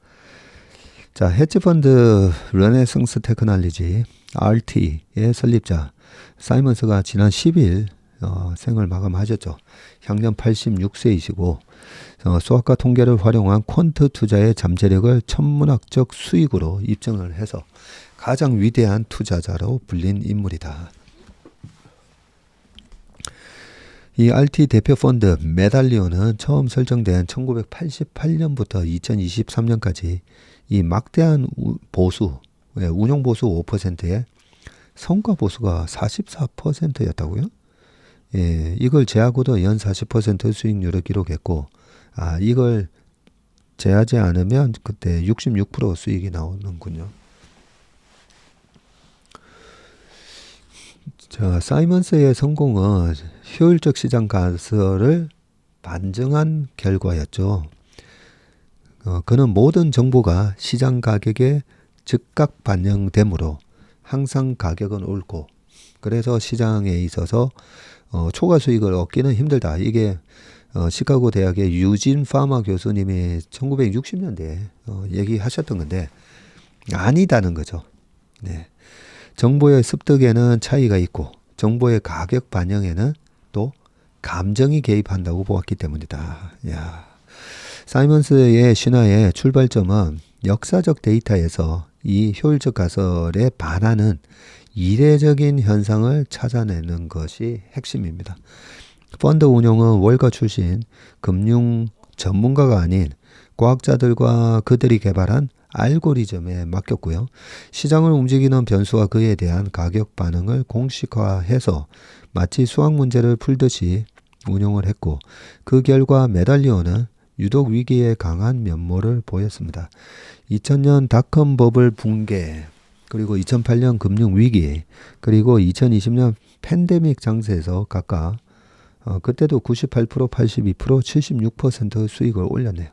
자, 헤지펀드 르네상스 테크놀로지 RT의 설립자 사이먼스가 지난 10일 생을 마감하셨죠. 향년 86세이시고 수학과 통계를 활용한 퀀트 투자의 잠재력을 천문학적 수익으로 입증을 해서 가장 위대한 투자자로 불린 인물이다. 이 RT 대표 펀드 메달리온은 처음 설정된 1988년부터 2023년까지 이 막대한 보수, 운용 보수 5%에 성과 보수가 44%였다고요? 예, 이걸 제하고도 연 40% 수익률을 기록했고, 이걸 제하지 않으면 그때 66% 수익이 나오는군요. 자, 사이먼스의 성공은 효율적 시장 가설을 반증한 결과였죠. 그는 모든 정보가 시장 가격에 즉각 반영되므로 항상 가격은 옳고, 그래서 시장에 있어서 초과 수익을 얻기는 힘들다. 이게 시카고 대학의 유진 파마 교수님이 1960년대에 얘기하셨던 건데 아니다는 거죠. 네. 정보의 습득에는 차이가 있고 정보의 가격 반영에는 또 감정이 개입한다고 보았기 때문이다. 야. 사이먼스의 신화의 출발점은 역사적 데이터에서 이 효율적 가설에 반하는 이례적인 현상을 찾아내는 것이 핵심입니다. 펀드 운용은 월가 출신 금융 전문가가 아닌 과학자들과 그들이 개발한 알고리즘에 맡겼고요. 시장을 움직이는 변수와 그에 대한 가격 반응을 공식화해서 마치 수학 문제를 풀듯이 운용을 했고, 그 결과 메달리온은 유독 위기에 강한 면모를 보였습니다. 2000년 닷컴 버블 붕괴, 그리고 2008년 금융위기, 그리고 2020년 팬데믹 장세에서 각각 그때도 98%, 82%, 76% 수익을 올렸네요.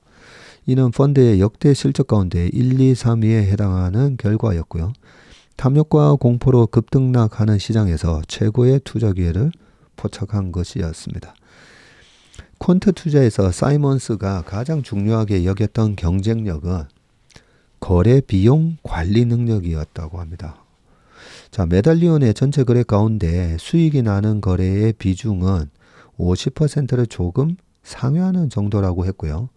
이는 펀드의 역대 실적 가운데 1, 2, 3위에 해당하는 결과였고요. 탐욕과 공포로 급등락하는 시장에서 최고의 투자 기회를 포착한 것이었습니다. 퀀트 투자에서 사이먼스가 가장 중요하게 여겼던 경쟁력은 거래 비용 관리 능력이었다고 합니다. 자, 메달리온의 전체 거래 가운데 수익이 나는 거래의 비중은 50%를 조금 상회하는 정도라고 했고요.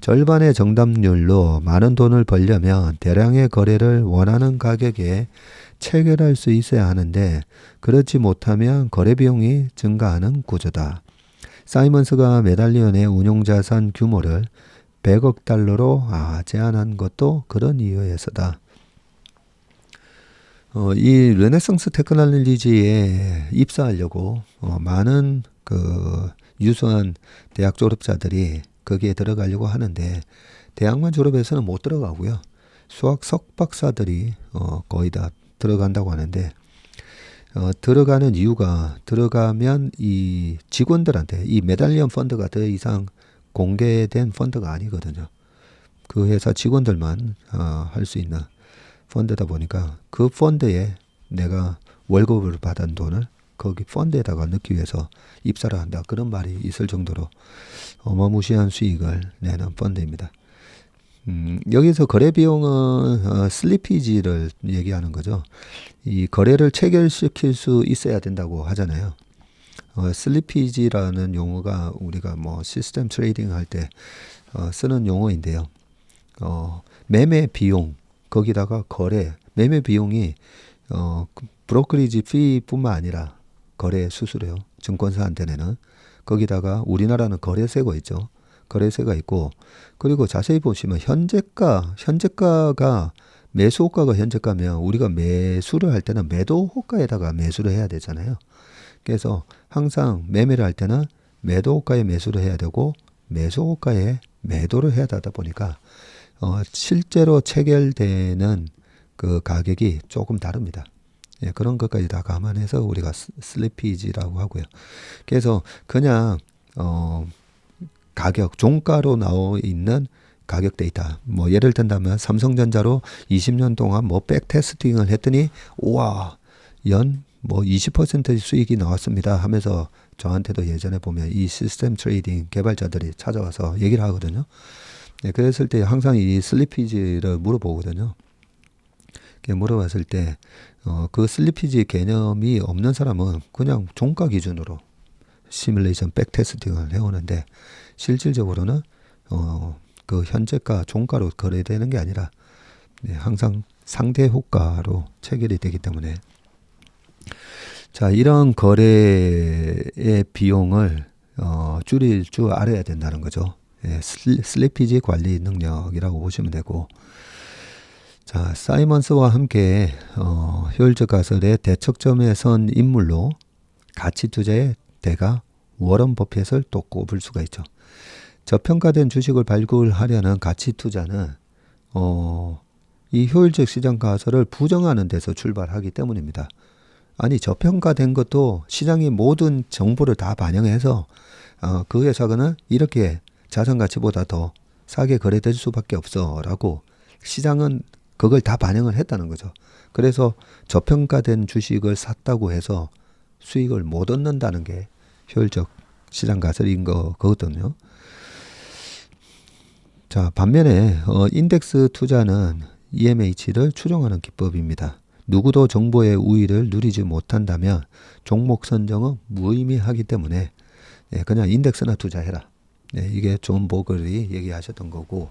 절반의 정답률로 많은 돈을 벌려면 대량의 거래를 원하는 가격에 체결할 수 있어야 하는데 그렇지 못하면 거래 비용이 증가하는 구조다. 사이먼스가 메달리온의 운용자산 규모를 100억 달러로 제한한 것도 그런 이유에서다. 이 르네상스 테크놀로지에 입사하려고 많은 그 유수한 대학 졸업자들이 거기에 들어가려고 하는데 대학만 졸업해서는 못 들어가고요. 수학 석박사들이 거의 다 들어간다고 하는데 들어가는 이유가 들어가면 이 직원들한테 이 메달리온 펀드가 더 이상 공개된 펀드가 아니거든요. 그 회사 직원들만 할 수 있는 펀드다 보니까 그 펀드에 내가 월급을 받은 돈을 거기 펀드에다가 넣기 위해서 입사를 한다. 그런 말이 있을 정도로 어마무시한 수익을 내는 펀드입니다. 여기서 거래 비용은 슬리피지를 얘기하는 거죠. 이 거래를 체결시킬 수 있어야 된다고 하잖아요. 슬리피지라는 용어가 우리가 뭐 시스템 트레이딩 할 때 쓰는 용어인데요. 매매 비용 거기다가 거래 매매 비용이 브로커리지 피뿐만 아니라 거래 수수료 증권사한테 내는 거기다가 우리나라는 거래세가 있죠. 거래세가 있고 그리고 자세히 보시면 현재가가 매수 호가가 현재가면 우리가 매수를 할 때는 매도 호가에다가 매수를 해야 되잖아요. 그래서 항상 매매를 할 때는 매도 호가에 매수를 해야 되고 매수 호가에 매도를 해야 되다 보니까 실제로 체결되는 그 가격이 조금 다릅니다. 예, 그런 것까지 다 감안해서 우리가 슬리피지라고 하고요. 그래서 그냥 가격 종가로 나와 있는 가격 데이터 뭐 예를 든다면 삼성전자로 20년 동안 뭐 백테스팅을 했더니 우와 연 뭐 20% 수익이 나왔습니다 하면서 저한테도 예전에 보면 이 시스템 트레이딩 개발자들이 찾아와서 얘기를 하거든요. 네, 그랬을 때 항상 이 슬리피지를 물어보거든요. 물어봤을 때 그 슬리피지 개념이 없는 사람은 그냥 종가 기준으로 시뮬레이션 백테스팅을 해오는데 실질적으로는 그 현재가 종가로 거래되는 게 아니라 항상 상대 호가로 체결이 되기 때문에 자 이런 거래의 비용을 줄일 줄 알아야 된다는 거죠. 예, 슬리피지 관리 능력이라고 보시면 되고 자 사이먼스와 함께 효율적 가설의 대척점에 선 인물로 가치 투자의 대가 워런 버핏을 또 꼽을 수가 있죠. 저평가된 주식을 발굴하려는 가치 투자는 이 효율적 시장 가설을 부정하는 데서 출발하기 때문입니다. 아니 저평가된 것도 시장이 모든 정보를 다 반영해서 그 회사는 이렇게 자산 가치보다 더 싸게 거래될 수밖에 없어라고 시장은 그걸 다 반영을 했다는 거죠. 그래서 저평가된 주식을 샀다고 해서 수익을 못 얻는다는 게 효율적 시장 가설인 거거든요. 자, 반면에 인덱스 투자는 EMH를 추종하는 기법입니다. 누구도 정보의 우위를 누리지 못한다면 종목 선정은 무의미하기 때문에 그냥 인덱스나 투자해라. 이게 존 보글이 얘기하셨던 거고.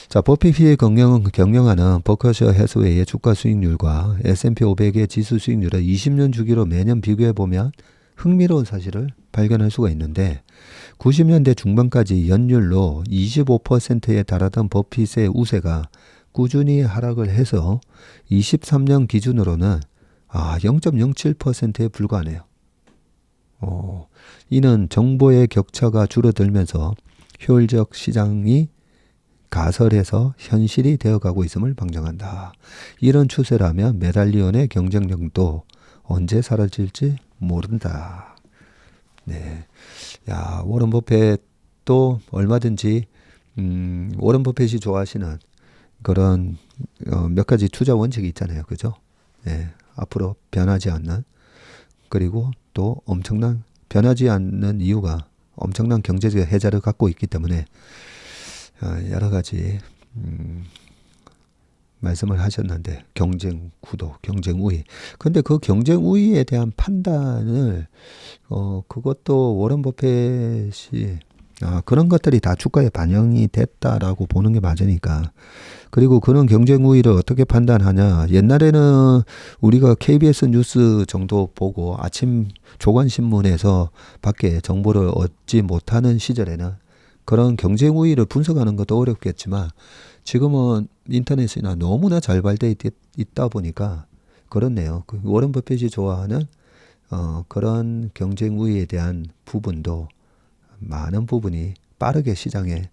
자, 버핏이 경영하는 버커셔 해스웨이의 주가 수익률과 S&P 500의 지수 수익률을 20년 주기로 매년 비교해 보면 흥미로운 사실을 발견할 수가 있는데 90년대 중반까지 연율로 25%에 달하던 버핏의 우세가 꾸준히 하락을 해서 23년 기준으로는 0.07%에 불과하네요. 이는 정보의 격차가 줄어들면서 효율적 시장이 가설에서 현실이 되어가고 있음을 방증한다. 이런 추세라면 메달리온의 경쟁력도 언제 사라질지 모른다. 네, 야, 워런 버핏도 얼마든지 워런 버핏이 좋아하시는 그런 몇 가지 투자 원칙이 있잖아요, 그죠? 네, 앞으로 변하지 않는, 그리고 또 엄청난 변하지 않는 이유가 엄청난 경제적 해자를 갖고 있기 때문에 여러 가지 말씀을 하셨는데 경쟁 구도, 경쟁 우위. 근데 그 경쟁 우위에 대한 판단을 그것도 워런 버핏이 그런 것들이 다 주가에 반영이 됐다라고 보는 게 맞으니까. 그리고 그런 경쟁 우위를 어떻게 판단하냐. 옛날에는 우리가 KBS 뉴스 정도 보고 아침 조간신문에서 밖에 정보를 얻지 못하는 시절에는 그런 경쟁 우위를 분석하는 것도 어렵겠지만 지금은 인터넷이나 너무나 잘 발달돼 있다 보니까 그렇네요. 그 워런 버핏이 좋아하는 그런 경쟁 우위에 대한 부분도 많은 부분이 빠르게 시장에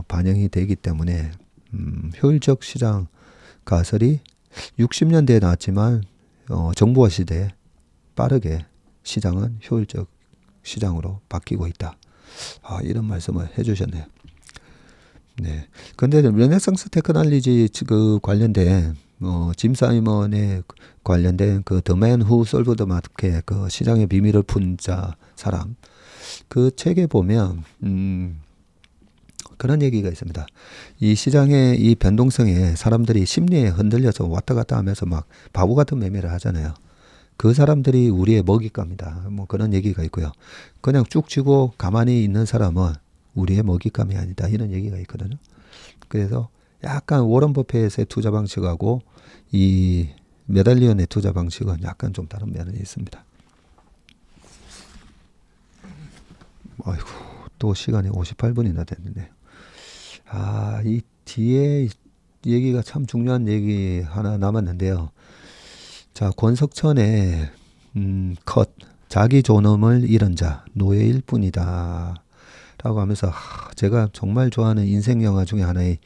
반영이 되기 때문에 효율적 시장 가설이 60년대에 나왔지만 정보화 시대에 빠르게 시장은 효율적 시장으로 바뀌고 있다. 이런 말씀을 해주셨네요. 네. 근데 르네상스 테크놀로지 그 관련된 짐 사이먼의 관련된 그 The Man Who Solved the Market, 그 시장의 비밀을 푼 사람, 그 책에 보면 그런 얘기가 있습니다. 이 시장의 이 변동성에 사람들이 심리에 흔들려서 왔다 갔다 하면서 막 바보 같은 매매를 하잖아요. 그 사람들이 우리의 먹잇감이다. 뭐 그런 얘기가 있고요. 그냥 쭉 쥐고 가만히 있는 사람은 우리의 먹잇감이 아니다. 이런 얘기가 있거든요. 그래서 약간 워런 버핏의 투자 방식하고 이 메달리온의 투자 방식은 약간 좀 다른 면이 있습니다. 아이고, 또 시간이 58분이나 됐는데. 이 뒤에 얘기가 참 중요한 얘기 하나 남았는데요. 자, 권석천의 자기 존엄을 잃은 자, 노예일 뿐이다. 라고 하면서 제가 정말 좋아하는 인생 영화 중에 하나의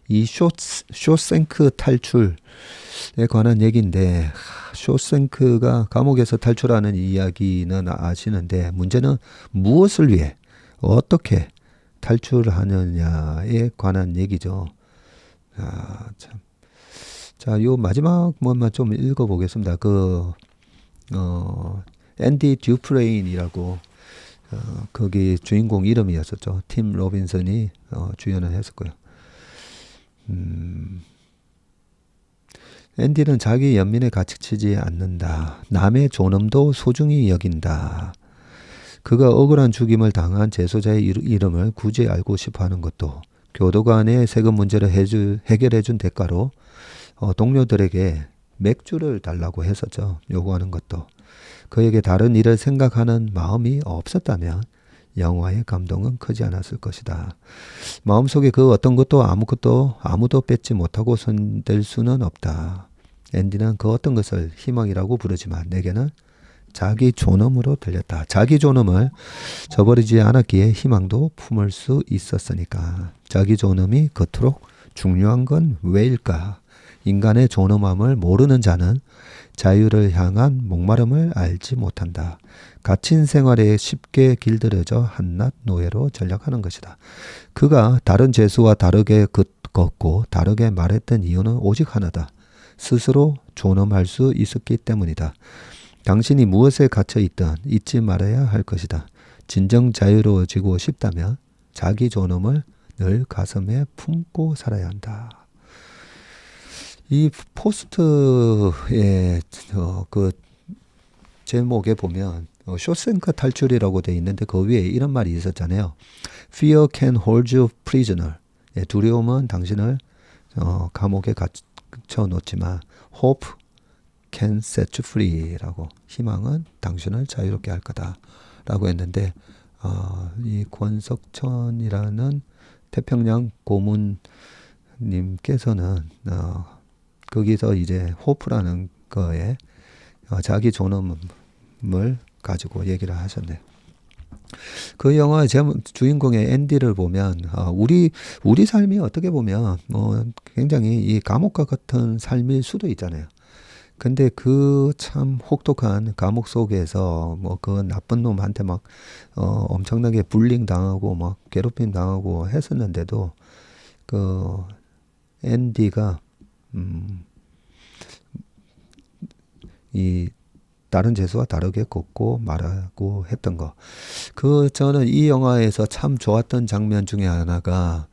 이 쇼생크 탈출에 관한 얘기인데, 쇼생크가 감옥에서 탈출하는 이야기는 아시는데 문제는 무엇을 위해 어떻게 탈출하느냐에 관한 얘기죠. 참. 자, 요 마지막 뭐만 좀 읽어보겠습니다. 앤디 듀프레인이라고 거기 주인공 이름이었었죠. 팀 로빈슨이 주연을 했었고요. 앤디는 자기 연민에 갇히지 않는다. 남의 존엄도 소중히 여긴다. 그가 억울한 죽임을 당한 재소자의 이름을 굳이 알고 싶어하는 것도 교도관의 세금 문제를 해결해준 대가로 동료들에게 맥주를 달라고 했었죠. 요구하는 것도. 그에게 다른 일을 생각하는 마음이 없었다면 영화의 감동은 크지 않았을 것이다. 마음속에 그 어떤 것도 아무도 뺏지 못하고 손댈 수는 없다. 앤디는 그 어떤 것을 희망이라고 부르지만 내게는 자기 존엄으로 들렸다. 자기 존엄을 저버리지 않았기에 희망도 품을 수 있었으니까. 자기 존엄이 그토록 중요한 건 왜일까? 인간의 존엄함을 모르는 자는 자유를 향한 목마름을 알지 못한다. 갇힌 생활에 쉽게 길들여져 한낱 노예로 전락하는 것이다. 그가 다른 죄수와 다르게 걷고 다르게 말했던 이유는 오직 하나다. 스스로 존엄할 수 있었기 때문이다. 당신이 무엇에 갇혀 있든 잊지 말아야 할 것이다. 진정 자유로워지고 싶다면 자기 존엄을 늘 가슴에 품고 살아야 한다. 이 포스트의 그 제목에 보면 쇼생크 탈출이라고 돼 있는데 그 위에 이런 말이 있었잖아요. Fear can hold you prisoner. 두려움은 당신을 감옥에 갇혀 놓지만 Hope can set you free라고, 희망은 당신을 자유롭게 할 거다라고 했는데 이 권석천이라는 태평양 고문님께서는 거기서 이제 호프라는 거에 자기 존엄을 가지고 얘기를 하셨네요. 그 영화의 주인공의 앤디를 보면 우리 삶이 어떻게 보면 굉장히 이 감옥과 같은 삶일 수도 있잖아요. 근데 그 참 혹독한 감옥 속에서 그 나쁜 놈한테 막 엄청나게 불링 당하고 막 괴롭힘 당하고 했었는데도 그 앤디가 이 다른 죄수와 다르게 걷고 말하고 했던 거. 저는 이 영화에서 참 좋았던 장면 중에 하나가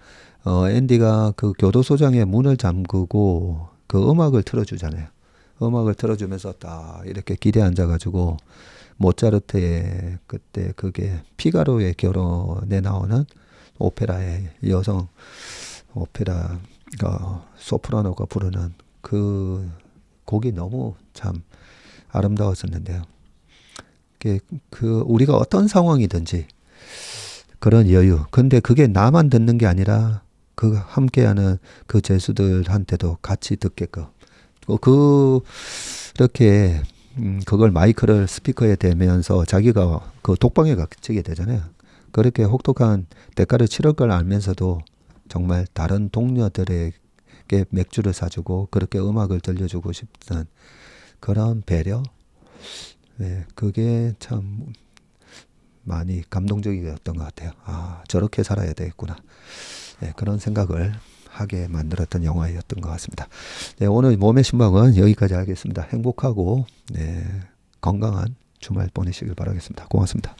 앤디가 그 교도소장의 문을 잠그고 그 음악을 틀어주잖아요. 음악을 틀어주면서 딱 이렇게 기대 앉아가지고 모차르트의 그때 그게 피가로의 결혼에 나오는 오페라의 여성 오페라 소프라노가 부르는 그 곡이 너무 참 아름다웠었는데요. 우리가 어떤 상황이든지 그런 여유. 근데 그게 나만 듣는 게 아니라 그 함께하는 그 죄수들한테도 같이 듣게끔. 그렇게 그걸 마이크를 스피커에 대면서 자기가 그 독방에 갇히게 되잖아요. 그렇게 혹독한 대가를 치를 걸 알면서도 정말 다른 동료들에게 맥주를 사주고 그렇게 음악을 들려주고 싶은 그런 배려. 네, 그게 참 많이 감동적이었던 것 같아요. 저렇게 살아야 되겠구나. 네, 그런 생각을 하게 만들었던 영화였던 것 같습니다. 네, 오늘 몸의 신방은 여기까지 하겠습니다. 행복하고 건강한 주말 보내시길 바라겠습니다. 고맙습니다.